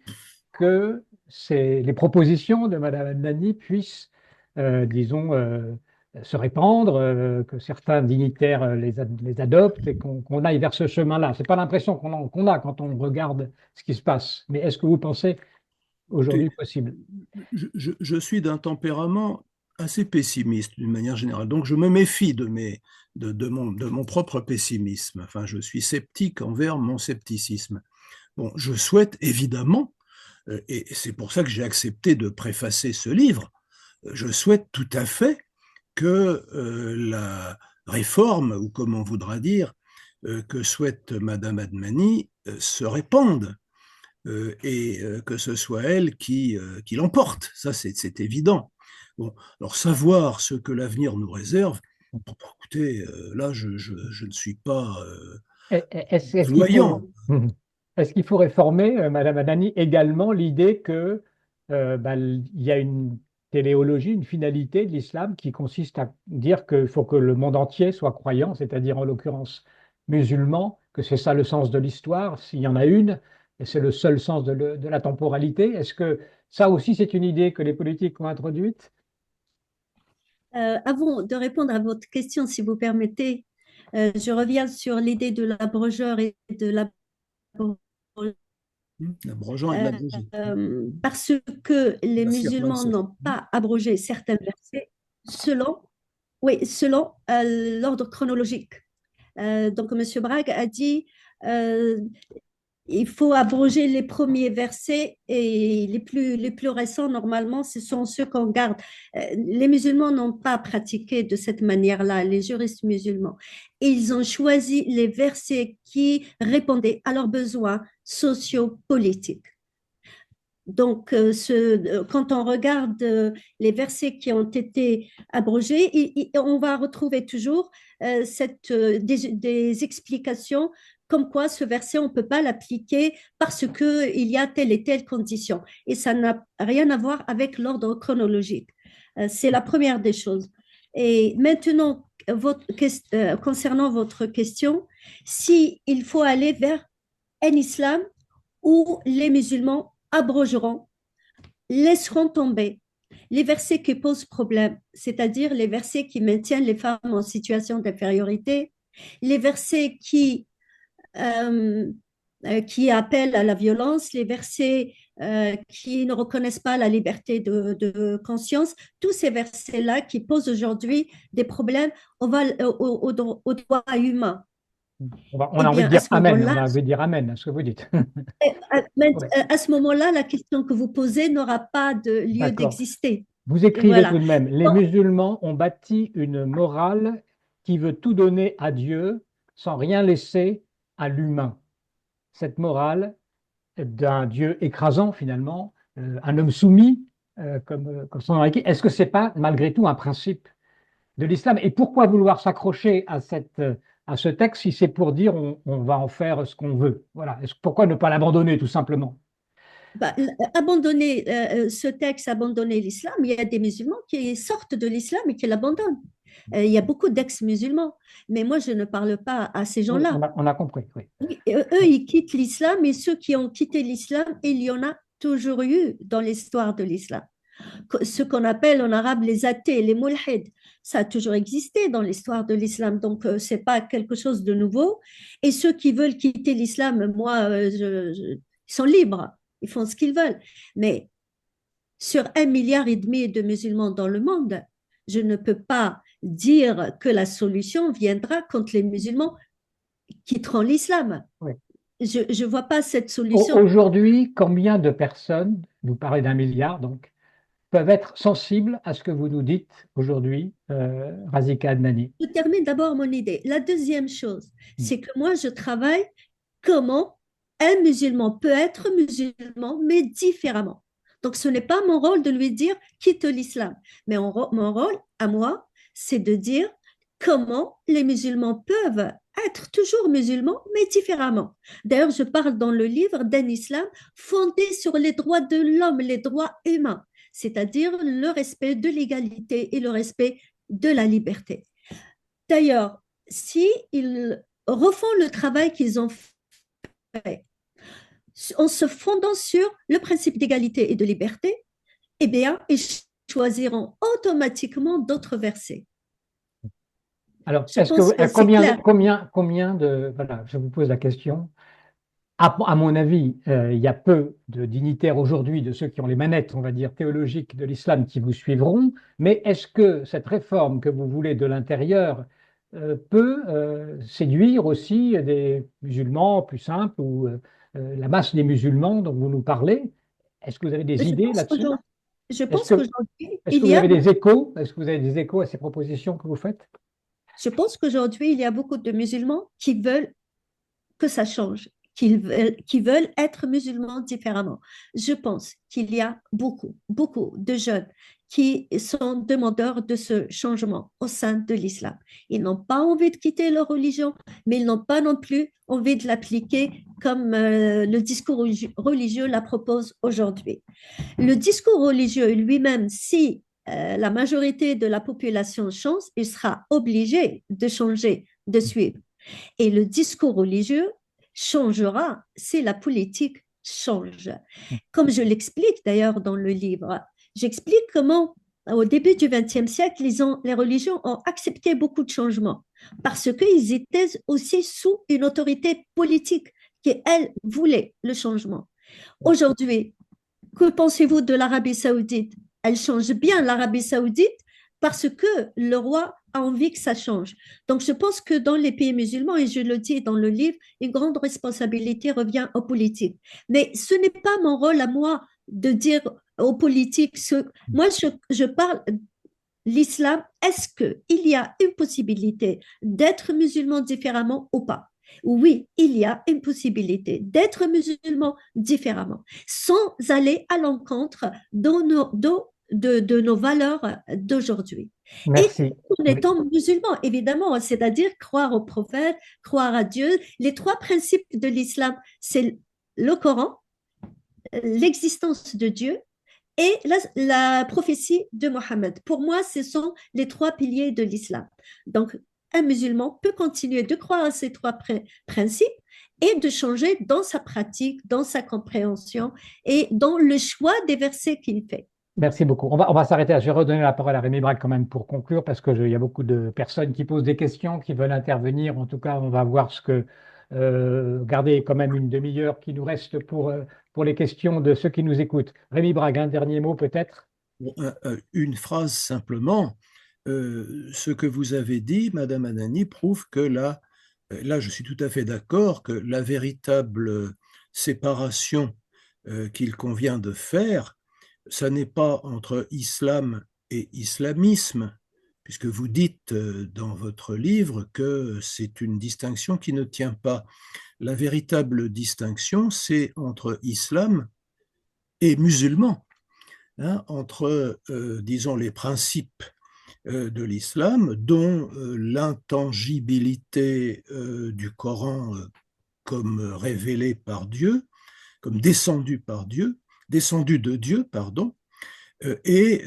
que les propositions de Mme Adnani puissent, disons, se répandre, que certains dignitaires les adoptent et qu'on aille vers ce chemin-là? C'est pas l'impression qu'on a quand on regarde ce qui se passe. Mais est-ce que vous pensez aujourd'hui possible? Je suis d'un tempérament assez pessimiste d'une manière générale. Donc je me méfie de mon propre pessimisme. Enfin, je suis sceptique envers mon scepticisme. Bon, je souhaite évidemment, et c'est pour ça que j'ai accepté de préfacer ce livre, je souhaite tout à fait que la réforme, ou comme on voudra dire, que souhaite Madame Adnani se répande. Et que ce soit elle qui l'emporte. Ça, c'est évident. Bon, alors, savoir ce que l'avenir nous réserve, écoutez, là, je ne suis pas Est-ce qu'il voyant. faut, est-ce qu'il faut réformer, Madame Adani, également l'idée que il y a une téléologie, une finalité de l'islam qui consiste à dire qu'il faut que le monde entier soit croyant, c'est-à-dire en l'occurrence musulman, que c'est ça le sens de l'histoire, s'il y en a une, et c'est le seul sens de la temporalité. Est-ce que ça aussi, c'est une idée que les politiques ont introduite? Avant de répondre à votre question, si vous permettez, je reviens sur l'idée de l'abrogeur et de l'abrogeur. L'abrogeant et de l'abrogé. Parce que les La musulmans circonstance. n'ont pas abrogé certains versets selon, oui, selon l'ordre chronologique. Donc, M. Brague a dit il faut abroger les premiers versets et les plus récents, normalement, ce sont ceux qu'on garde. Les musulmans n'ont pas pratiqué de cette manière-là, les juristes musulmans. Ils ont choisi les versets qui répondaient à leurs besoins sociaux-politiques. Donc, quand on regarde les versets qui ont été abrogés, on va retrouver toujours des explications comme quoi ce verset, on ne peut pas l'appliquer parce qu'il y a telle et telle condition. Et ça n'a rien à voir avec l'ordre chronologique. C'est la première des choses. Et maintenant, concernant votre question, s'il faut aller vers un islam où les musulmans abrogeront, laisseront tomber les versets qui posent problème, c'est-à-dire les versets qui maintiennent les femmes en situation d'infériorité, les versets qui appellent à la violence, les versets qui ne reconnaissent pas la liberté de conscience, tous ces versets-là qui posent aujourd'hui des problèmes au droit humain. On Eh a envie bien, de à dire ce Amen, on moment-là, a envie de dire Amen à ce que vous dites. Ouais, à ce moment-là, la question que vous posez n'aura pas de lieu d'accord. d'exister. Vous écrivez tout Voilà. de même, les musulmans ont bâti une morale qui veut tout donner à Dieu sans rien laisser à l'humain. Cette morale d'un Dieu écrasant finalement, un homme soumis, comme son nom l'indique, est-ce que c'est pas malgré tout un principe de l'islam? Et pourquoi vouloir s'accrocher à ce texte si c'est pour dire on va en faire ce qu'on veut? Voilà. Pourquoi ne pas l'abandonner tout simplement? Bah, abandonner ce texte, abandonner l'islam, il y a des musulmans qui sortent de l'islam et qui l'abandonnent. Il y a beaucoup d'ex-musulmans, mais moi, je ne parle pas à ces Oui, gens-là. on a compris. Oui. Oui, eux, ils quittent l'islam et ceux qui ont quitté l'islam, il y en a toujours eu dans l'histoire de l'islam. Ce qu'on appelle en arabe les athées, les mulhids, ça a toujours existé dans l'histoire de l'islam, donc c'est pas quelque chose de nouveau. Et ceux qui veulent quitter l'islam, moi, ils sont libres, ils font ce qu'ils veulent. Mais sur 1,5 milliard de musulmans dans le monde, je ne peux pas dire que la solution viendra quand les musulmans quitteront l'islam. Oui. Je ne vois pas cette solution. Aujourd'hui, combien de personnes, vous parlez d'1 milliard donc, peuvent être sensibles à ce que vous nous dites aujourd'hui, Razika Adnani? Je termine d'abord mon idée. La deuxième chose, Hmm. c'est que moi, je travaille comment un musulman peut être musulman, mais différemment. Donc, ce n'est pas mon rôle de lui dire quitte l'islam, mais mon rôle à moi, c'est de dire comment les musulmans peuvent être toujours musulmans, mais différemment. D'ailleurs, je parle dans le livre d'un islam fondé sur les droits de l'homme, les droits humains, c'est-à-dire le respect de l'égalité et le respect de la liberté. D'ailleurs, si ils refont le travail qu'ils ont fait en se fondant sur le principe d'égalité et de liberté, eh bien, ils choisiront automatiquement d'autres versets. Alors, Je pense que c'est clair. voilà, je vous pose la question. À mon avis, il y a peu de dignitaires aujourd'hui, de ceux qui ont les manettes, on va dire, théologiques de l'islam qui vous suivront, mais est-ce que cette réforme que vous voulez de l'intérieur peut séduire aussi des musulmans plus simples ou la masse des musulmans dont vous nous parlez? Est-ce que vous avez des Je idées pense là-dessus? qu'aujourd'hui, je Est-ce pense que, qu'aujourd'hui, est-ce que il vous y a avez des échos? Est-ce que vous avez des échos à ces propositions que vous faites? je pense qu'aujourd'hui, il y a beaucoup de musulmans qui veulent que ça change, qui veulent être musulmans différemment. Je pense qu'il y a beaucoup de jeunes qui sont demandeurs de ce changement au sein de l'islam. Ils n'ont pas envie de quitter leur religion, mais ils n'ont pas non plus envie de l'appliquer comme le discours religieux la propose aujourd'hui. Le discours religieux lui-même, si la majorité de la population change, il sera obligé de changer, de suivre. Et le discours religieux changera si la politique change. Comme je l'explique d'ailleurs dans le livre, j'explique comment au début du XXe siècle, les religions ont accepté beaucoup de changements parce qu'ils étaient aussi sous une autorité politique qui, elle, voulait le changement. Aujourd'hui, que pensez-vous de l'Arabie saoudite? Elle change bien l'Arabie saoudite parce que le roi a envie que ça change. Donc, je pense que dans les pays musulmans, et je le dis dans le livre, une grande responsabilité revient aux politiques. Mais ce n'est pas mon rôle à moi de dire aux politiques Moi, je parle l'islam. Est-ce qu'il y a une possibilité d'être musulman différemment ou pas? Oui, il y a une possibilité d'être musulman différemment, sans aller à l'encontre de nos valeurs d'aujourd'hui. Et Merci. en Oui. étant musulman, évidemment, c'est-à-dire croire au prophète, croire à Dieu. Les trois principes de l'islam, c'est le Coran, l'existence de Dieu et la prophétie de Mohammed. Pour moi, ce sont les trois piliers de l'islam. Donc, un musulman peut continuer de croire à ces trois principes et de changer dans sa pratique, dans sa compréhension et dans le choix des versets qu'il fait. Merci beaucoup. On va s'arrêter là. Je vais redonner la parole à Rémi Braque quand même pour conclure parce qu'il y a beaucoup de personnes qui posent des questions, qui veulent intervenir. En tout cas, on va voir ce que garder quand même une demi-heure qui nous reste pour les questions de ceux qui nous écoutent. Rémi Braque, un dernier mot peut-être? Bon, une phrase simplement. Ce que vous avez dit, Madame Anani, prouve que là, je suis tout à fait d'accord que la véritable séparation qu'il convient de faire, ça n'est pas entre islam et islamisme, puisque vous dites dans votre livre que c'est une distinction qui ne tient pas. La véritable distinction, c'est entre islam et musulman, hein, entre, disons, les principes de l'islam, dont l'intangibilité du Coran comme révélé par Dieu, comme descendu de Dieu, pardon, et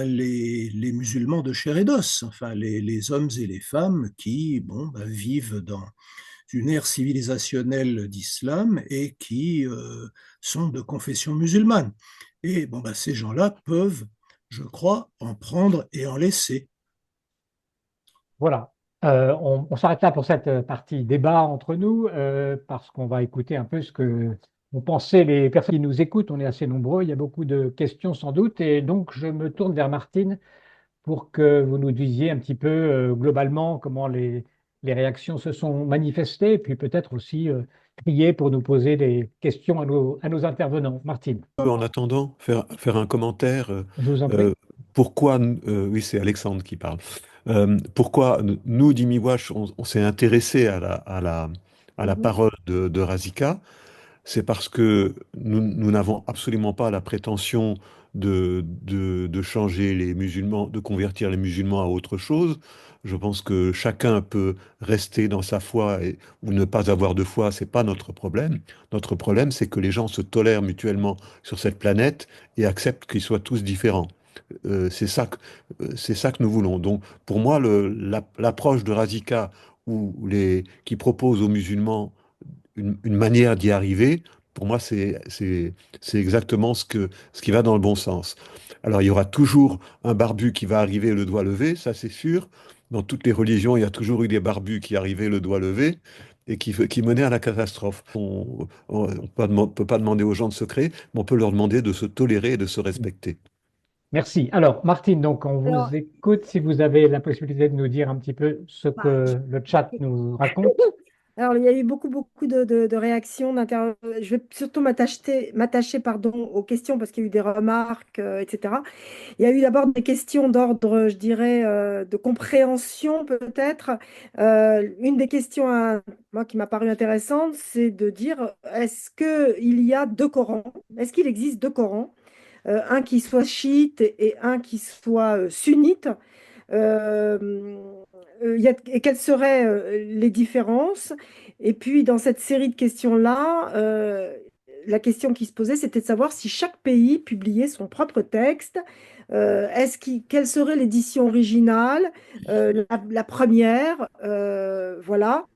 les musulmans de chair et d'os, enfin les hommes et les femmes qui bon, vivent dans une ère civilisationnelle d'islam et qui sont de confession musulmane. Et bon, ces gens-là peuvent, je crois, en prendre et en laisser. Voilà. On s'arrête là pour cette partie débat entre nous parce qu'on va écouter un peu ce que ont pensé les personnes qui nous écoutent. On est assez nombreux, il y a beaucoup de questions sans doute. Et donc, je me tourne vers Martine pour que vous nous disiez un petit peu globalement comment les réactions se sont manifestées et puis peut-être aussi prier pour nous poser des questions à nos intervenants. Martine, En attendant, faire un commentaire. je vous en prie. Euh, oui, c'est Alexandre qui parle. Pourquoi nous, d'Imi Wash, on s'est intéressé à la Mhm. parole de Razika? C'est parce que nous n'avons absolument pas la prétention de changer les musulmans, de convertir les musulmans à autre chose. Je pense que chacun peut rester dans sa foi ou ne pas avoir de foi, c'est pas notre problème. Notre problème, c'est que les gens se tolèrent mutuellement sur cette planète et acceptent qu'ils soient tous différents. C'est ça que nous voulons. Donc, pour moi, l'approche de Razika qui propose aux musulmans une manière d'y arriver, pour moi, c'est exactement ce qui va dans le bon sens. Alors, il y aura toujours un barbu qui va arriver le doigt levé, ça c'est sûr. Dans toutes les religions, il y a toujours eu des barbus qui arrivaient le doigt levé et qui menaient à la catastrophe. Peut pas demander aux gens de se créer, mais on peut leur demander de se tolérer et de se respecter. Merci. Alors, Martine, donc on vous Alors, écoute si vous avez la possibilité de nous dire un petit peu ce bah, que le chat nous raconte. alors, il y a eu beaucoup de réactions. Je vais surtout m'attacher, pardon, aux questions parce qu'il y a eu des remarques, etc. Il y a eu d'abord des questions d'ordre, je dirais, de compréhension peut-être. Une des questions, moi, qui m'a paru intéressante, c'est de dire, est-ce qu'il y a deux Corans? Est-ce qu'il existe deux Corans? Un qui soit chiite et un qui soit sunnite? Euh, et quelles seraient les différences? Et puis, dans cette série de questions-là, la question qui se posait, c'était de savoir si chaque pays publiait son propre texte. Quelle serait l'édition originale, la première, voilà.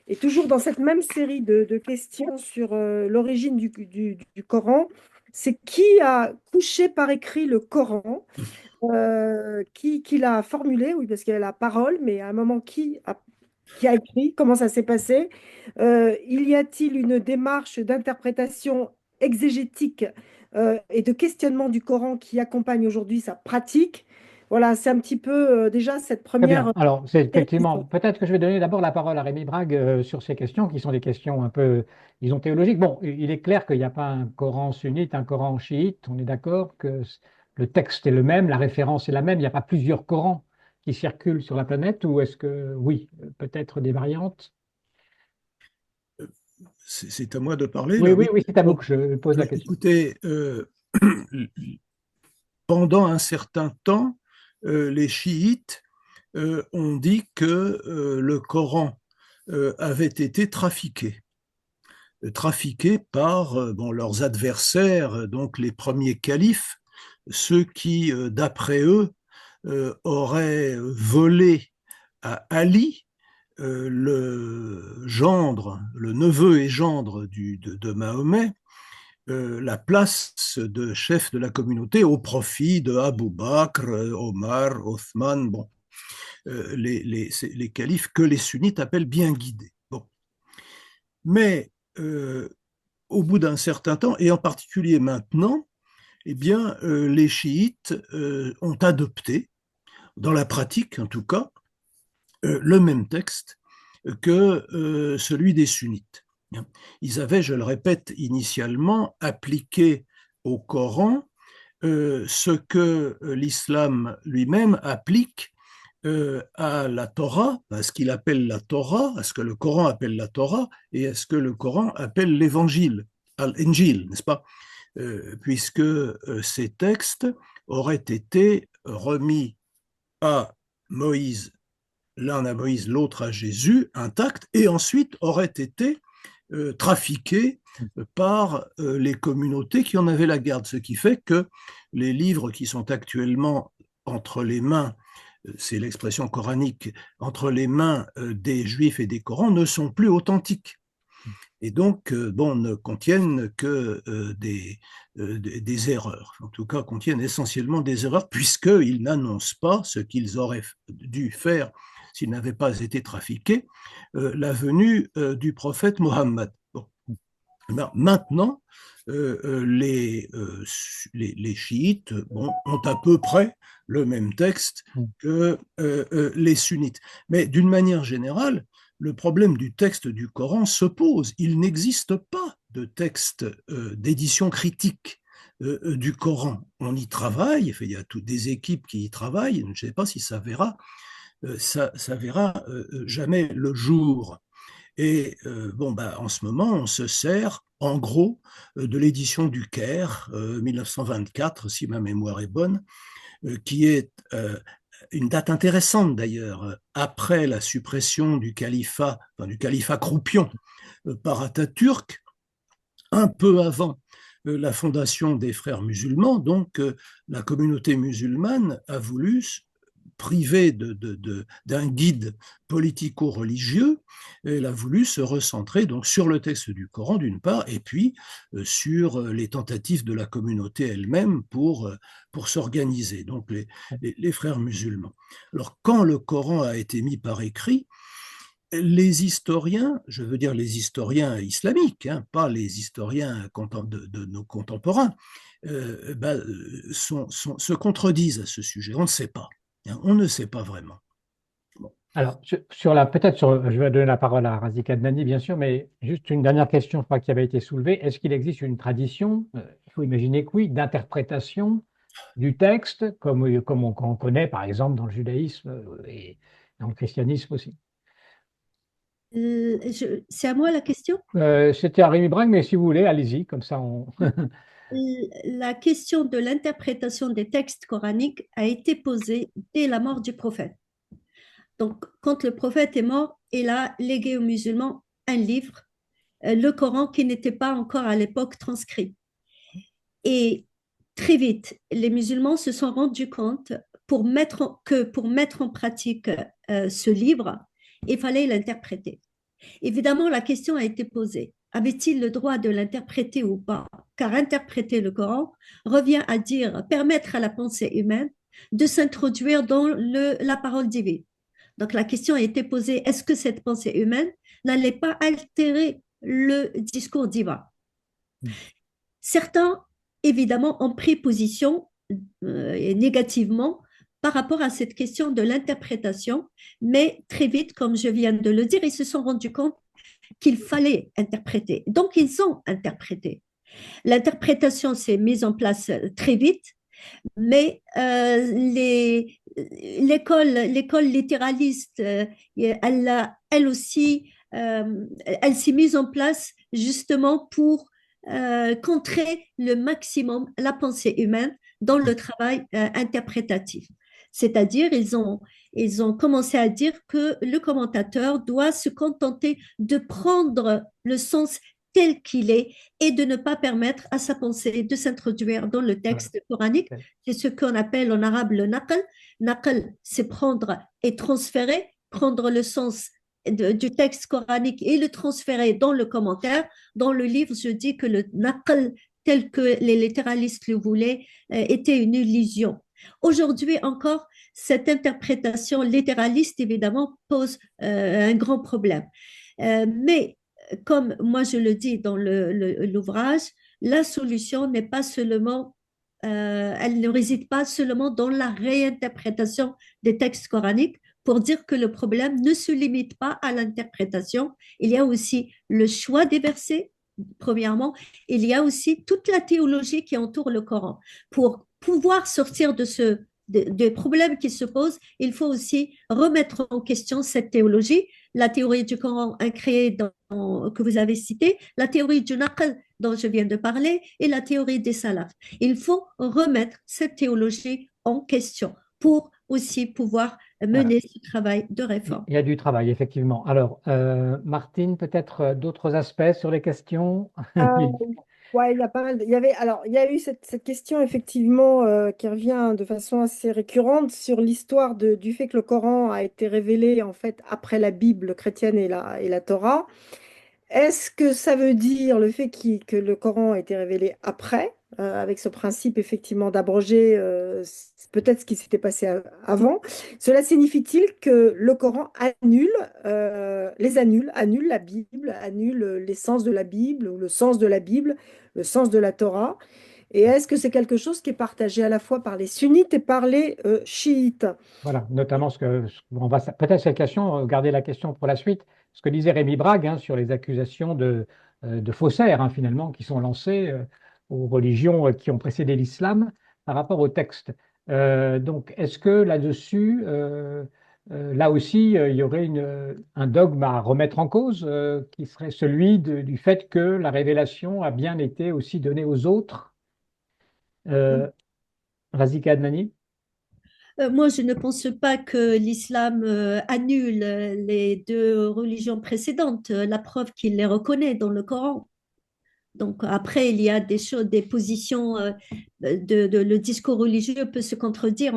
Et toujours dans cette même série de questions sur l'origine du Coran, c'est qui a couché par écrit le Coran? Qui l'a formulé, oui, parce qu'il y a la parole, mais à un moment, qui a écrit, comment ça s'est passé? Y a-t-il une démarche d'interprétation exégétique et de questionnement du Coran qui accompagne aujourd'hui sa pratique? Voilà, c'est un petit peu déjà cette Très bien. première Alors, c'est série de effectivement, questions. peut-être que je vais donner d'abord la parole à Rémi Brague sur ces questions qui sont des questions un peu, disons, théologiques. Bon, il est clair qu'il n'y a pas un Coran sunnite, un Coran chiite. On est d'accord que le texte est le même, la référence est la même. Il n'y a pas plusieurs Corans qui circulent sur la planète ou est-ce que, oui, peut-être des variantes? C'est à moi de parler, Oui, là, oui, oui. oui, c'est à vous Donc, que je pose la question. écoutez, pendant un certain temps, les chiites ont dit que le Coran avait été trafiqué par bon, leurs adversaires, donc les premiers califes, ceux qui, d'après eux, auraient volé à Ali, le gendre, le neveu et gendre de Mahomet, la place de chef de la communauté au profit de Abu Bakr, Omar, Othman, bon, les califes que les sunnites appellent bien guidés. Bon. Mais au bout d'un certain temps, et en particulier maintenant, eh bien, les chiites ont adopté, dans la pratique en tout cas, le même texte que celui des sunnites. Ils avaient, je le répète, initialement appliqué au Coran ce que l'islam lui-même applique à la Torah, à ce qu'il appelle la Torah, à ce que le Coran appelle la Torah, et à ce que le Coran appelle l'Évangile, Al-Injil, n'est-ce pas? Puisque ces textes auraient été remis à Moïse, l'un à Moïse, l'autre à Jésus, intacts, et ensuite auraient été trafiqués par les communautés qui en avaient la garde, ce qui fait que les livres qui sont actuellement entre les mains, c'est l'expression coranique, entre les mains des Juifs et des Corans ne sont plus authentiques. Et donc, bon, ne contiennent que des erreurs. En tout cas, contiennent essentiellement des erreurs, puisqu'ils n'annoncent pas ce qu'ils auraient dû faire s'ils n'avaient pas été trafiqués, la venue du prophète Mohammed. Bon. Maintenant, les chiites bon, ont à peu près le même texte que les sunnites. Mais d'une manière générale, le problème du texte du Coran se pose. Il n'existe pas de texte d'édition critique du Coran. On y travaille, il y a toutes des équipes qui y travaillent, je ne sais pas si ça verra, ça verra jamais le jour. Et bon, bah, en ce moment, on se sert en gros de l'édition du Caire, 1924, si ma mémoire est bonne, qui est une date intéressante d'ailleurs, après la suppression du califat, enfin, du califat croupion par Atatürk, un peu avant la fondation des frères musulmans. Donc la communauté musulmane a voulu privé d'un guide politico-religieux, elle a voulu se recentrer donc sur le texte du Coran d'une part, et puis sur les tentatives de la communauté elle-même pour s'organiser, donc les frères musulmans. Alors quand le Coran a été mis par écrit, les historiens, je veux dire les historiens islamiques, hein, pas les historiens de nos contemporains, se contredisent à ce sujet. On ne sait pas. On ne sait pas vraiment. Bon. Alors, je vais donner la parole à Razika Dnani, bien sûr, mais juste une dernière question, je crois, qui avait été soulevée. Est-ce qu'il existe une tradition, il faut imaginer que oui, d'interprétation du texte, comme on connaît, par exemple, dans le judaïsme et dans le christianisme aussi? C'est à moi la question? C'était à Rémi Brague, mais si vous voulez, allez-y, comme ça on... La question de l'interprétation des textes coraniques a été posée dès la mort du prophète. Donc, quand le prophète est mort, il a légué aux musulmans un livre, le Coran, qui n'était pas encore à l'époque transcrit. Et très vite, les musulmans se sont rendus compte que pour mettre en pratique ce livre, il fallait l'interpréter. Évidemment, la question a été posée. Avait-il le droit de l'interpréter ou pas? Car interpréter le Coran revient à dire permettre à la pensée humaine de s'introduire dans la parole divine. Donc la question a été posée, est-ce que cette pensée humaine n'allait pas altérer le discours divin? Certains, évidemment, ont pris position négativement par rapport à cette question de l'interprétation, mais très vite, comme je viens de le dire, ils se sont rendus compte qu'il fallait interpréter. Donc, ils ont interprété. L'interprétation s'est mise en place très vite, mais l'école littéraliste, elle aussi elle s'est mise en place justement pour contrer le maximum la pensée humaine dans le travail interprétatif. C'est-à-dire, ils ont commencé à dire que le commentateur doit se contenter de prendre le sens tel qu'il est et de ne pas permettre à sa pensée de s'introduire dans le texte coranique. C'est ce qu'on appelle en arabe le naql. Naql, c'est prendre et transférer, prendre le sens du texte coranique et le transférer dans le commentaire. Dans le livre, je dis que le naql, tel que les littéralistes le voulaient, était une illusion. Aujourd'hui encore, cette interprétation littéraliste, évidemment, pose un grand problème. Mais comme moi je le dis dans l'ouvrage, la solution n'est pas seulement, elle ne réside pas seulement dans la réinterprétation des textes coraniques, pour dire que le problème ne se limite pas à l'interprétation. Il y a aussi le choix des versets, premièrement. Il y a aussi toute la théologie qui entoure le Coran. Pour pouvoir sortir des problèmes qui se posent, il faut aussi remettre en question cette théologie, la théorie du Coran incréée que vous avez citée, la théorie du naql dont je viens de parler et la théorie des salafs. Il faut remettre cette théologie en question pour aussi pouvoir mener ce travail de réforme. Il y a du travail, effectivement. Alors, Martine, peut-être d'autres aspects sur les questions? Ouais, il y a pas mal. Il y a eu cette question effectivement qui revient de façon assez récurrente sur l'histoire du fait que le Coran a été révélé en fait après la Bible chrétienne et la Torah. Est-ce que ça veut dire le fait que le Coran a été révélé après, avec ce principe effectivement d'abroger peut-être ce qui s'était passé avant? Cela signifie-t-il que le Coran annule la Bible, annule l'essence de la Bible ou le sens de la Bible, le sens de la Torah? Et est-ce que c'est quelque chose qui est partagé à la fois par les sunnites et par les chiites? Voilà, notamment on va peut-être cette question, garder la question pour la suite, ce que disait Rémi Brague sur les accusations de faussaires, finalement, qui sont lancées aux religions qui ont précédé l'islam par rapport au texte. Donc, est-ce que là-dessus, là aussi, il y aurait un dogme à remettre en cause, qui serait celui du fait que la révélation a bien été aussi donnée aux autres? Razika Adnani? Moi, je ne pense pas que l'islam annule les deux religions précédentes. La preuve qu'il les reconnaît dans le Coran. Donc après, il y a des choses, des positions, le discours religieux peut se contredire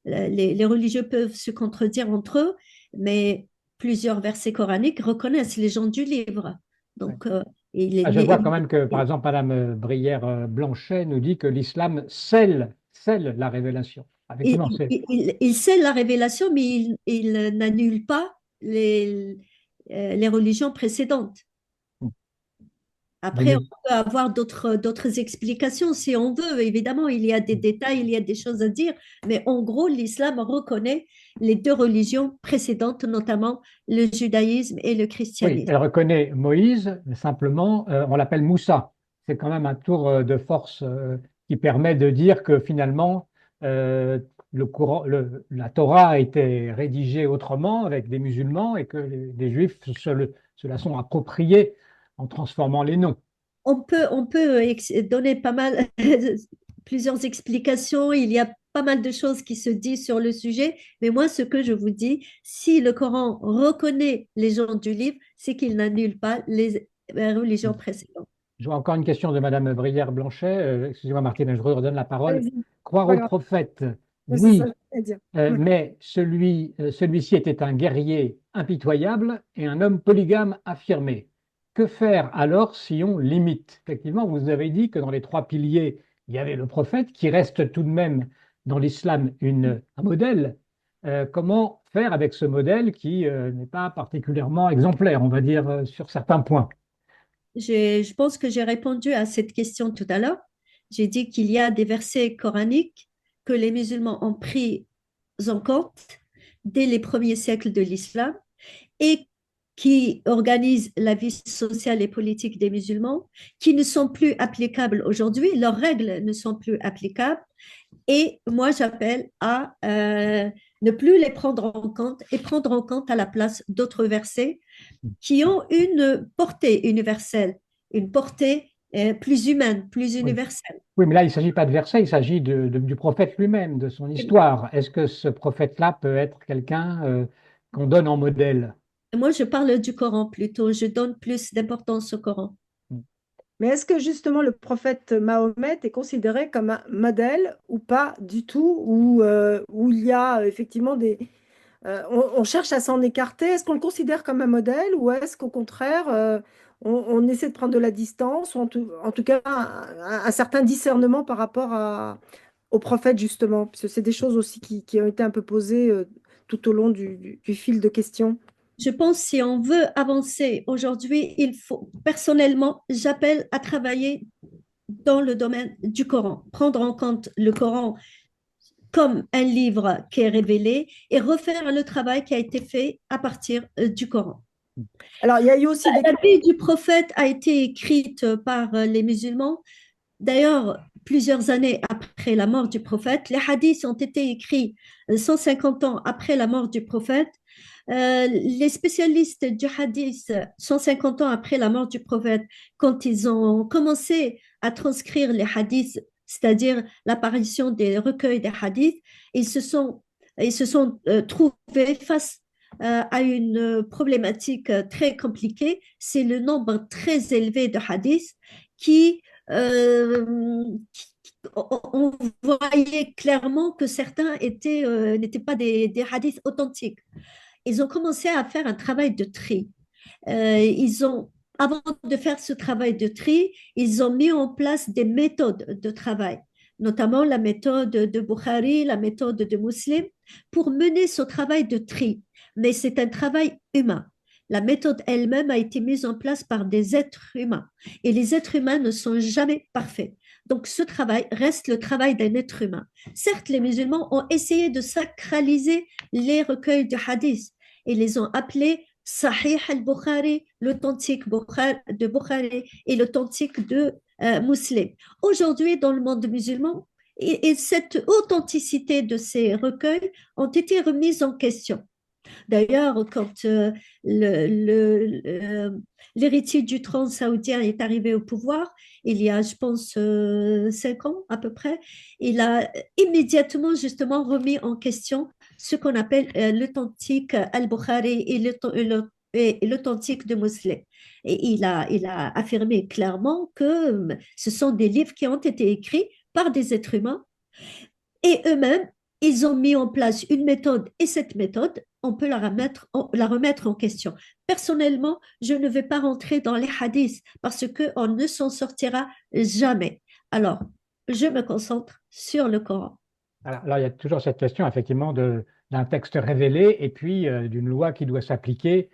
les religieux peuvent se contredire entre eux, mais plusieurs versets coraniques reconnaissent les gens du livre. Donc, je vois quand même que, par exemple, Madame Brière-Blanchet nous dit que l'islam scelle la révélation. Effectivement, il scelle la révélation, mais il n'annule pas les religions précédentes. Après, on peut avoir d'autres explications si on veut. Évidemment, il y a des détails, il y a des choses à dire, mais en gros, l'islam reconnaît les deux religions précédentes, notamment le judaïsme et le christianisme. Oui, elle reconnaît Moïse, mais simplement, on l'appelle Moussa. C'est quand même un tour de force qui permet de dire que finalement, la Torah a été rédigée autrement avec des musulmans et que les Juifs se la sont appropriés en transformant les noms. On peut donner plusieurs explications. Il y a pas mal de choses qui se disent sur le sujet. Mais moi, ce que je vous dis, si le Coran reconnaît les gens du livre, c'est qu'il n'annule pas les religions précédentes. Je vois encore une question de Madame Brière-Blanchet. Excusez-moi, Martine, je redonne la parole. Croire au prophète, oui, mais celui-ci était un guerrier impitoyable et un homme polygame affirmé. Que faire alors si on limite? Effectivement, vous avez dit que dans les trois piliers, il y avait le prophète qui reste tout de même dans l'islam un modèle. Comment faire avec ce modèle qui n'est pas particulièrement exemplaire, on va dire, sur certains points? Je pense que j'ai répondu à cette question tout à l'heure. J'ai dit qu'il y a des versets coraniques que les musulmans ont pris en compte dès les premiers siècles de l'islam et qui organisent la vie sociale et politique des musulmans, qui ne sont plus applicables aujourd'hui, leurs règles ne sont plus applicables. Et moi, j'appelle à ne plus les prendre en compte et prendre en compte à la place d'autres versets qui ont une portée universelle, une portée plus humaine, plus Oui. universelle. Oui, mais là, il ne s'agit pas de versets, il s'agit du prophète lui-même, de son histoire. Est-ce que ce prophète-là peut être quelqu'un qu'on donne en modèle? Moi, je parle du Coran plutôt, je donne plus d'importance au Coran. Mais est-ce que justement le prophète Mahomet est considéré comme un modèle ou pas du tout, où il y a effectivement on cherche à s'en écarter? Est-ce qu'on le considère comme un modèle ou est-ce qu'au contraire, on essaie de prendre de la distance ou en tout cas un certain discernement par rapport au prophète justement? Parce que c'est des choses aussi qui ont été un peu posées tout au long du fil de questions. Je pense que si on veut avancer aujourd'hui, il faut, personnellement, j'appelle à travailler dans le domaine du Coran, prendre en compte le Coran comme un livre qui est révélé et refaire le travail qui a été fait à partir du Coran. Alors, il y a eu aussi des... La vie du prophète a été écrite par les musulmans. D'ailleurs, plusieurs années après la mort du prophète, les hadiths ont été écrits 150 ans après la mort du prophète. Les spécialistes du hadith, 150 ans après la mort du prophète, quand ils ont commencé à transcrire les hadiths, c'est-à-dire l'apparition des recueils des hadiths, ils se sont trouvés face à une problématique très compliquée. C'est le nombre très élevé de hadiths qui, on voyait clairement que certains n'étaient pas des hadiths authentiques. Ils ont commencé à faire un travail de tri. Avant de faire ce travail de tri, ils ont mis en place des méthodes de travail, notamment la méthode de Bukhari, la méthode de Muslim, pour mener ce travail de tri. Mais c'est un travail humain. La méthode elle-même a été mise en place par des êtres humains. Et les êtres humains ne sont jamais parfaits. Donc ce travail reste le travail d'un être humain. Certes, les musulmans ont essayé de sacraliser les recueils de hadith et les ont appelés Sahih al-Bukhari, l'authentique de Bukhari et l'authentique de Muslim. Aujourd'hui, dans le monde musulman, et cette authenticité de ces recueils ont été remises en question. D'ailleurs, quand l'héritier du trône saoudien est arrivé au pouvoir, il y a, je pense, 5 ans à peu près, il a immédiatement justement remis en question ce qu'on appelle l'authentique al-Bukhari et l'authentique de Muslim. Et il a affirmé clairement que ce sont des livres qui ont été écrits par des êtres humains et eux-mêmes, ils ont mis en place une méthode et cette méthode, on peut la remettre en question. Personnellement, je ne vais pas rentrer dans les hadiths parce qu'on ne s'en sortira jamais. Alors, je me concentre sur le Coran. Alors, il y a toujours cette question, effectivement, d'un texte révélé et puis d'une loi qui doit s'appliquer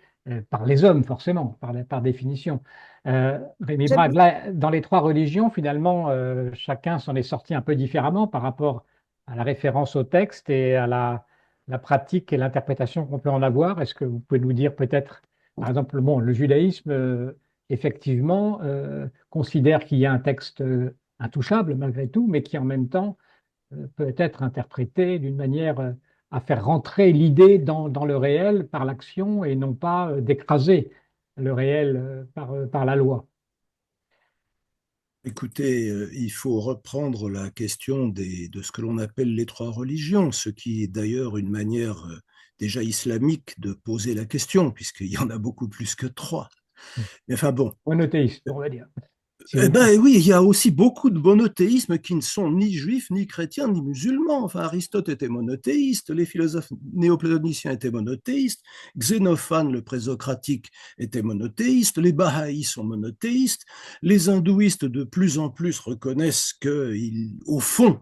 par les hommes, forcément, par définition. Rémi Brague, là, dans les trois religions, finalement, chacun s'en est sorti un peu différemment par rapport à la référence au texte et à la pratique et l'interprétation qu'on peut en avoir. Est-ce que vous pouvez nous dire peut-être, par exemple, bon, le judaïsme, effectivement, considère qu'il y a un texte intouchable malgré tout, mais qui en même temps peut être interprété d'une manière à faire rentrer l'idée dans le réel par l'action et non pas d'écraser le réel par la loi. Écoutez, il faut reprendre la question de ce que l'on appelle les trois religions, ce qui est d'ailleurs une manière déjà islamique de poser la question, puisqu'il y en a beaucoup plus que trois. Mais enfin bon. Monothéiste, on va dire. Eh ben oui, il y a aussi beaucoup de monothéismes qui ne sont ni juifs, ni chrétiens, ni musulmans. Enfin, Aristote était monothéiste, les philosophes néoplatoniciens étaient monothéistes, Xénophane, le présocratique, était monothéiste, les bahaïs sont monothéistes, les hindouistes de plus en plus reconnaissent qu'au fond,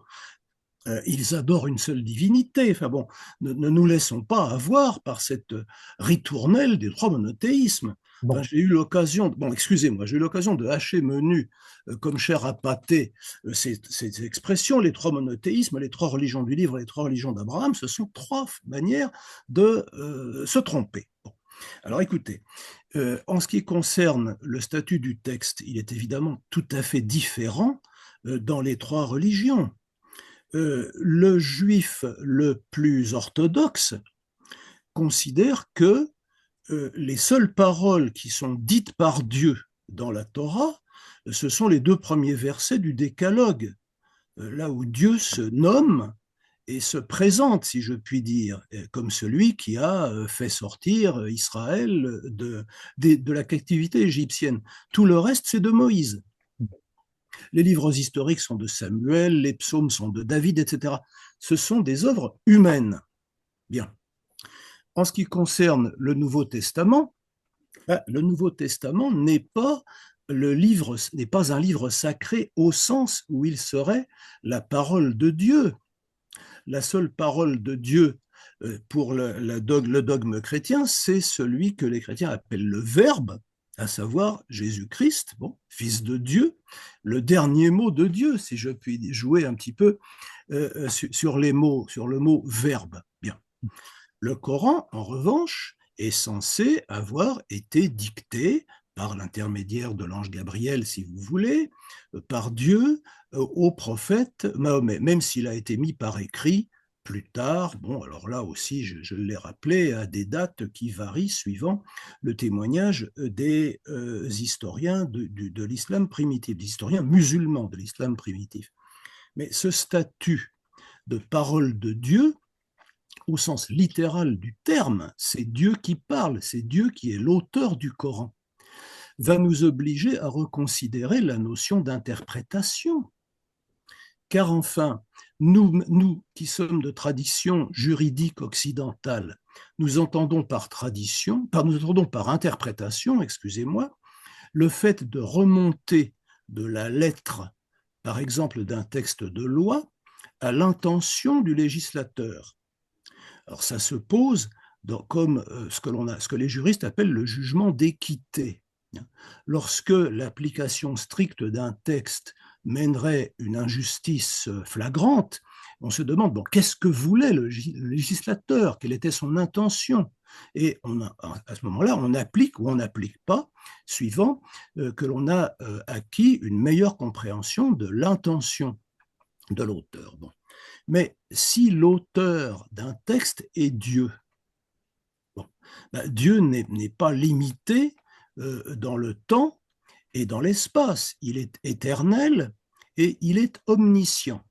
ils adorent une seule divinité. Enfin bon, ne nous laissons pas avoir par cette ritournelle des trois monothéismes. Enfin, j'ai eu l'occasion, excusez-moi, j'ai eu l'occasion de hacher menu comme chair à pâté ces expressions, les trois monothéismes, les trois religions du livre, les trois religions d'Abraham, ce sont trois manières de se tromper. Bon. Alors écoutez, en ce qui concerne le statut du texte, il est évidemment tout à fait différent dans les trois religions. Le juif le plus orthodoxe considère que les seules paroles qui sont dites par Dieu dans la Torah, ce sont les 2 premiers versets du Décalogue, là où Dieu se nomme et se présente, si je puis dire, comme celui qui a fait sortir Israël de la captivité égyptienne. Tout le reste, c'est de Moïse. Les livres historiques sont de Samuel, les psaumes sont de David, etc. Ce sont des œuvres humaines. Bien. En ce qui concerne le Nouveau Testament, le Nouveau Testament n'est pas un livre sacré au sens où il serait la parole de Dieu. La seule parole de Dieu pour le dogme chrétien, c'est celui que les chrétiens appellent le Verbe, à savoir Jésus-Christ, bon, Fils de Dieu, le dernier mot de Dieu, si je puis jouer un petit peu sur le mot Verbe. Bien. Le Coran, en revanche, est censé avoir été dicté par l'intermédiaire de l'ange Gabriel, si vous voulez, par Dieu au prophète Mahomet, même s'il a été mis par écrit plus tard. Bon, alors là aussi, je l'ai rappelé, à des dates qui varient suivant le témoignage des historiens de l'islam primitif, des historiens musulmans de l'islam primitif. Mais ce statut de parole de Dieu, au sens littéral du terme, c'est Dieu qui parle, c'est Dieu qui est l'auteur du Coran, va nous obliger à reconsidérer la notion d'interprétation. Car enfin, nous qui sommes de tradition juridique occidentale, nous entendons par interprétation, excusez-moi, le fait de remonter de la lettre, par exemple d'un texte de loi, à l'intention du législateur. Alors ça se pose comme ce que les juristes appellent le jugement d'équité. Lorsque l'application stricte d'un texte mènerait une injustice flagrante, on se demande, bon, qu'est-ce que voulait le législateur? Quelle était son intention? Et à ce moment-là, on applique ou on n'applique pas, suivant que l'on a acquis une meilleure compréhension de l'intention de l'auteur. Bon. Mais si l'auteur d'un texte est Dieu, bon, Dieu n'est pas limité dans le temps et dans l'espace. Il est éternel et il est omniscient.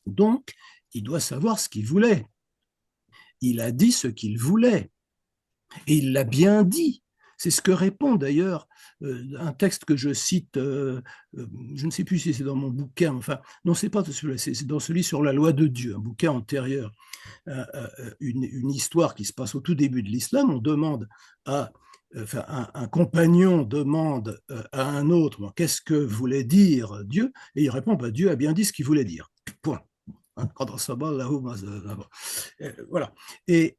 Donc, il doit savoir ce qu'il voulait. Il a dit ce qu'il voulait. Et il l'a bien dit. C'est ce que répond d'ailleurs un texte que je cite, je ne sais plus si c'est dans mon bouquin, enfin, non, c'est pas celui-là, c'est dans celui sur la loi de Dieu, un bouquin antérieur, une histoire qui se passe au tout début de l'islam. On demande un compagnon demande à un autre, bon, qu'est-ce que voulait dire Dieu? Et il répond, Dieu a bien dit ce qu'il voulait dire. Point. Voilà. Et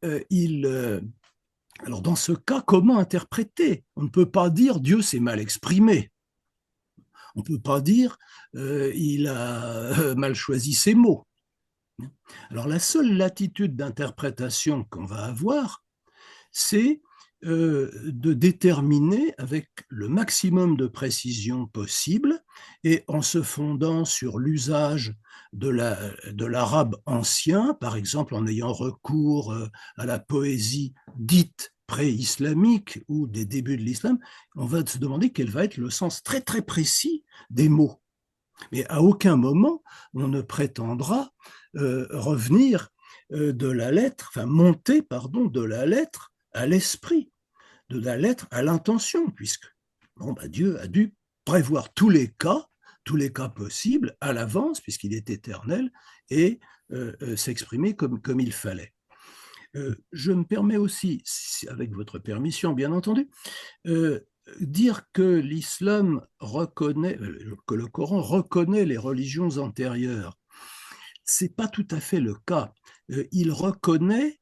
alors dans ce cas, comment interpréter? On ne peut pas dire Dieu s'est mal exprimé. On ne peut pas dire il a mal choisi ses mots. Alors la seule latitude d'interprétation qu'on va avoir, c'est de déterminer avec le maximum de précision possible et en se fondant sur l'usage de l'arabe ancien, par exemple en ayant recours à la poésie dite pré-islamique ou des débuts de l'islam, on va se demander quel va être le sens très très précis des mots. Mais à aucun moment on ne prétendra revenir de la lettre, monter, de la lettre à l'esprit, de la lettre à l'intention, puisque Dieu a dû prévoir tous les cas possibles à l'avance, puisqu'il est éternel, et s'exprimer comme il fallait. Je me permets aussi, avec votre permission bien entendu, dire que l'islam reconnaît, que le Coran reconnaît les religions antérieures. C'est pas tout à fait le cas. Il reconnaît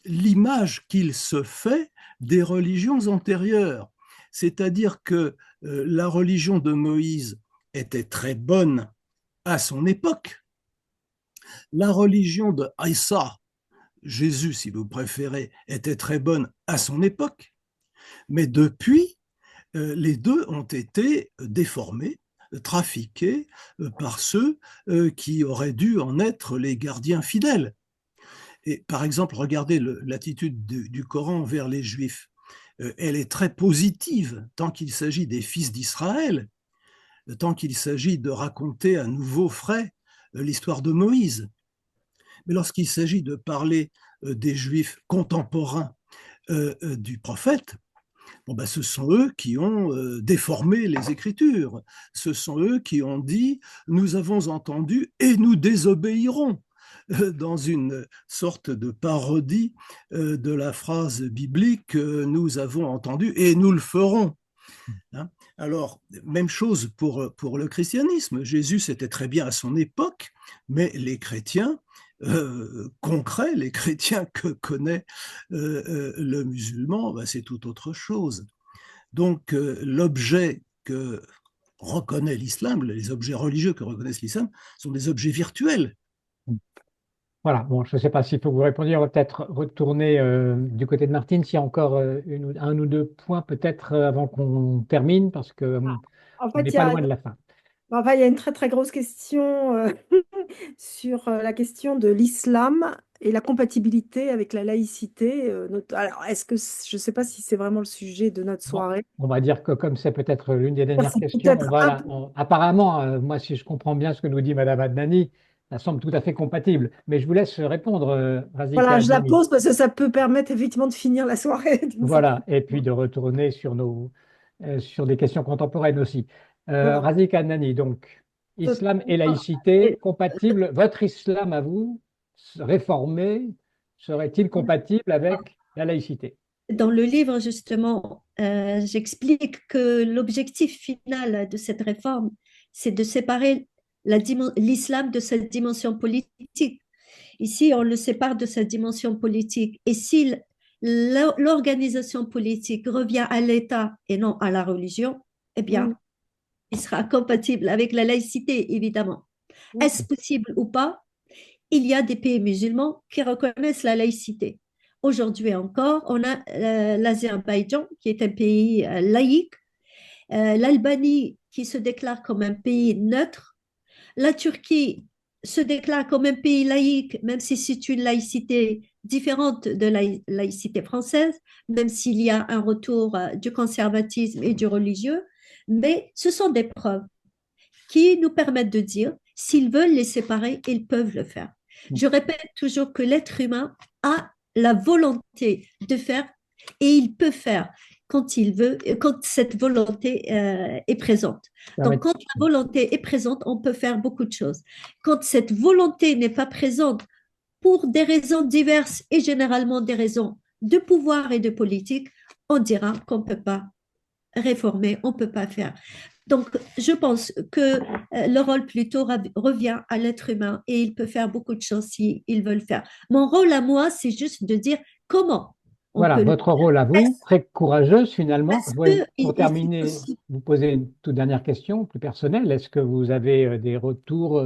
l'image qu'il se fait des religions antérieures. C'est-à-dire que la religion de Moïse était très bonne à son époque. La religion de Isa, Jésus si vous préférez, était très bonne à son époque. Mais depuis, les deux ont été déformés trafiqués par ceux qui auraient dû en être les gardiens fidèles. Et par exemple, regardez l'attitude du Coran vers les Juifs. Elle est très positive tant qu'il s'agit des fils d'Israël, tant qu'il s'agit de raconter à nouveau frais l'histoire de Moïse. Mais lorsqu'il s'agit de parler des Juifs contemporains du prophète, bon ben, ce sont eux qui ont déformé les Écritures. Ce sont eux qui ont dit « nous avons entendu et nous désobéirons » dans une sorte de parodie de la phrase biblique « nous avons entendu et nous le ferons ». Hein. Alors, même chose pour le christianisme. Jésus, c'était très bien à son époque, mais les chrétiens concrets, les chrétiens que connaît le musulman, ben, c'est tout autre chose. Donc, l'objet que reconnaît l'islam, les objets religieux que reconnaissent l'islam, sont des objets virtuels. Voilà, bon, je ne sais pas s'il faut que vous répondiez, on va peut-être retourner du côté de Martine, s'il y a encore un ou deux points peut-être avant qu'on termine, parce que En on fait, n'est pas loin de la fin. il y a une très très grosse question sur la question de l'islam et la compatibilité avec la laïcité. Alors, je ne sais pas si c'est vraiment le sujet de notre Bon, soirée. on va dire que comme c'est peut-être l'une des dernières C'est questions, peut-être un peu. apparemment, moi si je comprends bien ce que nous dit Madame Adnani, ça semble tout à fait compatible. Mais je vous laisse répondre, Razika Voilà, je la Adnani. pose parce que ça peut permettre effectivement de finir la soirée d'une certaine Voilà, et puis de retourner sur des questions contemporaines aussi. Voilà. Razika Adnani, donc, Ce- islam et laïcité compatibles. Votre islam à vous, réformé, serait-il compatible avec la laïcité? Dans le livre, justement, j'explique que l'objectif final de cette réforme, c'est de séparer l'islam de cette dimension politique. Ici, on le sépare de sa dimension politique. Et si l'organisation politique revient à l'État et non à la religion, eh Oui, bien, il sera compatible avec la laïcité, évidemment. oui, Est-ce possible ou pas? Il y a des pays musulmans qui reconnaissent la laïcité. Aujourd'hui encore, on a l'Azerbaïdjan, qui est un pays laïque, l'Albanie, qui se déclare comme un pays neutre, la Turquie se déclare comme un pays laïque, même si c'est une laïcité différente de la laïcité française, même s'il y a un retour du conservatisme et du religieux, mais ce sont des preuves qui nous permettent de dire, s'ils veulent les séparer, ils peuvent le faire. Je répète toujours que l'être humain a la volonté de faire et il peut faire quand il veut, quand cette volonté est présente. Donc, quand la volonté est présente, on peut faire beaucoup de choses. Quand cette volonté n'est pas présente pour des raisons diverses et généralement des raisons de pouvoir et de politique, on dira qu'on ne peut pas réformer, on ne peut pas faire. Donc, je pense que le rôle plutôt revient à l'être humain et il peut faire beaucoup de choses s'il veut le faire. Mon rôle à moi, c'est juste de dire comment on Voilà, peut le votre rôle à vous, très courageuse finalement. parce Je voulais, que pour terminer, vous poser une toute dernière question plus personnelle. Est-ce que vous avez des retours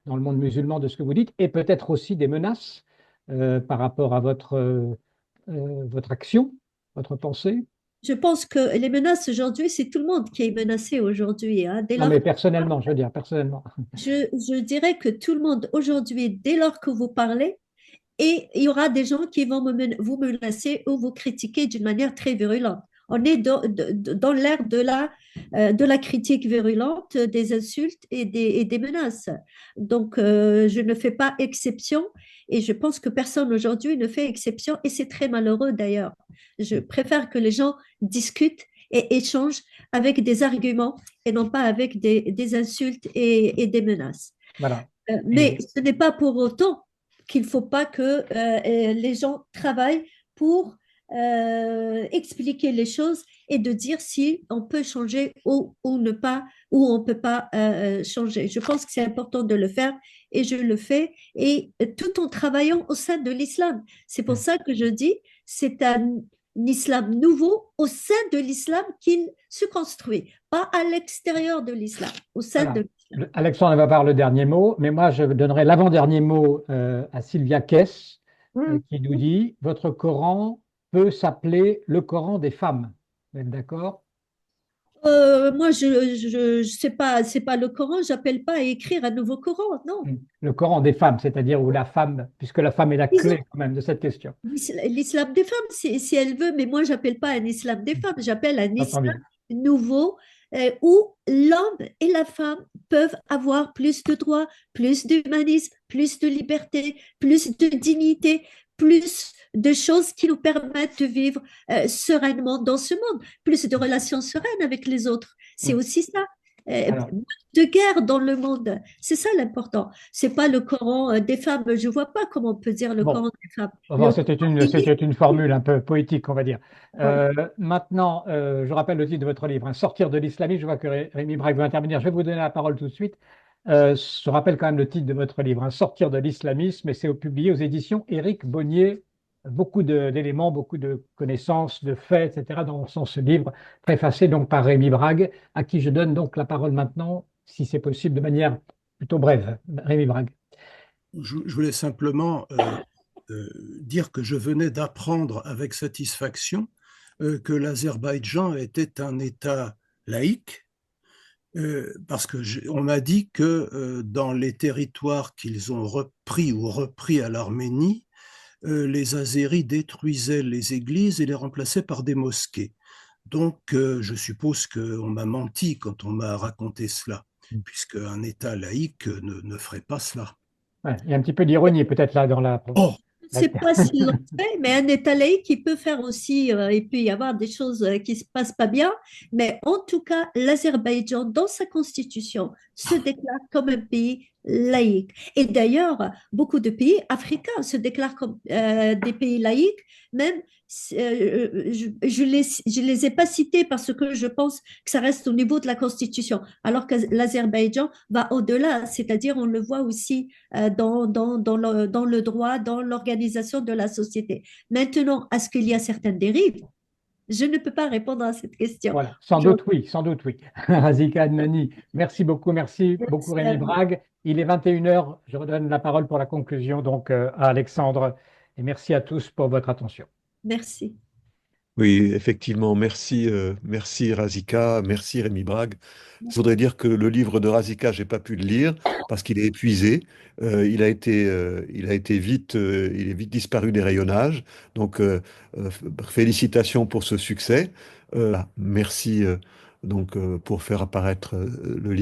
dans le monde musulman de ce que vous dites et peut-être aussi des menaces par rapport à votre action, votre pensée? je pense que les menaces aujourd'hui, c'est tout le monde qui est menacé aujourd'hui. Hein. Dès Non, lors, mais personnellement, je veux dire, personnellement. je dirais que tout le monde aujourd'hui, dès lors que vous parlez, et il y aura des gens qui vont vous menacer ou vous critiquer d'une manière très virulente. On est dans l'ère de la critique virulente, des insultes et des menaces. Donc, je ne fais pas exception et je pense que personne aujourd'hui ne fait exception et c'est très malheureux d'ailleurs. Je préfère que les gens discutent et échangent avec des arguments et non pas avec des insultes et des menaces. Voilà. Mais ce n'est pas pour autant qu'il ne faut pas que les gens travaillent pour expliquer les choses et de dire si on peut changer ou ne pas, ou on ne peut pas changer. Je pense que c'est important de le faire et je le fais, et tout en travaillant au sein de l'islam. C'est pour ça que je dis c'est un islam nouveau au sein de l'islam qu'il se construit, pas à l'extérieur de l'islam, au sein Voilà. de l'islam. Alexandre va avoir le dernier mot, mais moi je donnerai l'avant-dernier mot à Sylvia Kess, qui nous dit: votre Coran peut s'appeler le Coran des femmes. Vous êtes d'accord? Moi, c'est pas le Coran, j'appelle pas à écrire un nouveau Coran, non. Le Coran des femmes, c'est-à-dire où la femme, puisque la femme est la Disons, clé quand même de cette question. l'islam des femmes, si elle veut, mais moi, j'appelle pas un islam des femmes, j'appelle un J'entends islam bien. nouveau où l'homme et la femme peuvent avoir plus de droits, plus d'humanisme, plus de liberté, plus de dignité, plus de choses qui nous permettent de vivre sereinement dans ce monde, plus de relations sereines avec les autres. C'est Mm. aussi ça. Alors, Moins de guerre dans le monde. C'est ça l'important. C'est pas le Coran des femmes. Je vois pas comment on peut dire le bon, Coran des femmes. enfin, Le c'était une formule un peu poétique, on va dire. Voilà. Maintenant, je rappelle le titre de votre livre, hein, Sortir de l'islamisme. Je vois que Rémi Braque veut intervenir. Je vais vous donner la parole tout de suite. Je rappelle quand même le titre de votre livre, hein, Sortir de l'islamisme, et c'est publié aux éditions Éric Bonnier. Beaucoup d'éléments, beaucoup de connaissances, de faits, etc. dans ce livre, préfacé donc par Rémi Brague, à qui je donne donc la parole maintenant, si c'est possible, de manière plutôt brève. Rémi Brague. Je voulais simplement dire que je venais d'apprendre avec satisfaction que l'Azerbaïdjan était un État laïque, parce que on m'a dit que dans les territoires qu'ils ont repris à l'Arménie, les Azéris détruisaient les églises et les remplaçaient par des mosquées. Donc, je suppose qu'on m'a menti quand on m'a raconté cela, puisque un État laïque ne ferait pas cela. Ouais, il y a un petit peu d'ironie peut-être là dans Oh, la- C'est pas si l'on fait, mais un État laïque, il peut faire aussi, il peut y avoir des choses qui se passent pas bien, mais en tout cas, l'Azerbaïdjan, dans sa constitution, se déclare comme un pays laïque. Et d'ailleurs, beaucoup de pays africains se déclarent comme des pays laïques, même je les ai pas cités parce que je pense que ça reste au niveau de la constitution, alors que l'Azerbaïdjan va au-delà, c'est-à-dire on le voit aussi dans le droit, dans l'organisation de la société. Maintenant, est-ce qu'il y a certaines dérives? Je ne peux pas répondre à cette question. Voilà, sans Je- doute oui, sans doute oui. Razika Adnani, merci beaucoup Merci à Rémi vous. Brague. Il est 21 heures. Je redonne la parole pour la conclusion donc à Alexandre et merci à tous pour votre attention. Merci. Oui, effectivement, merci Razika, merci Rémi Brague. Je voudrais dire que le livre de Razika, j'ai pas pu le lire parce qu'il est épuisé. Il est vite disparu des rayonnages. Donc, félicitations pour ce succès. Merci pour faire apparaître le livre.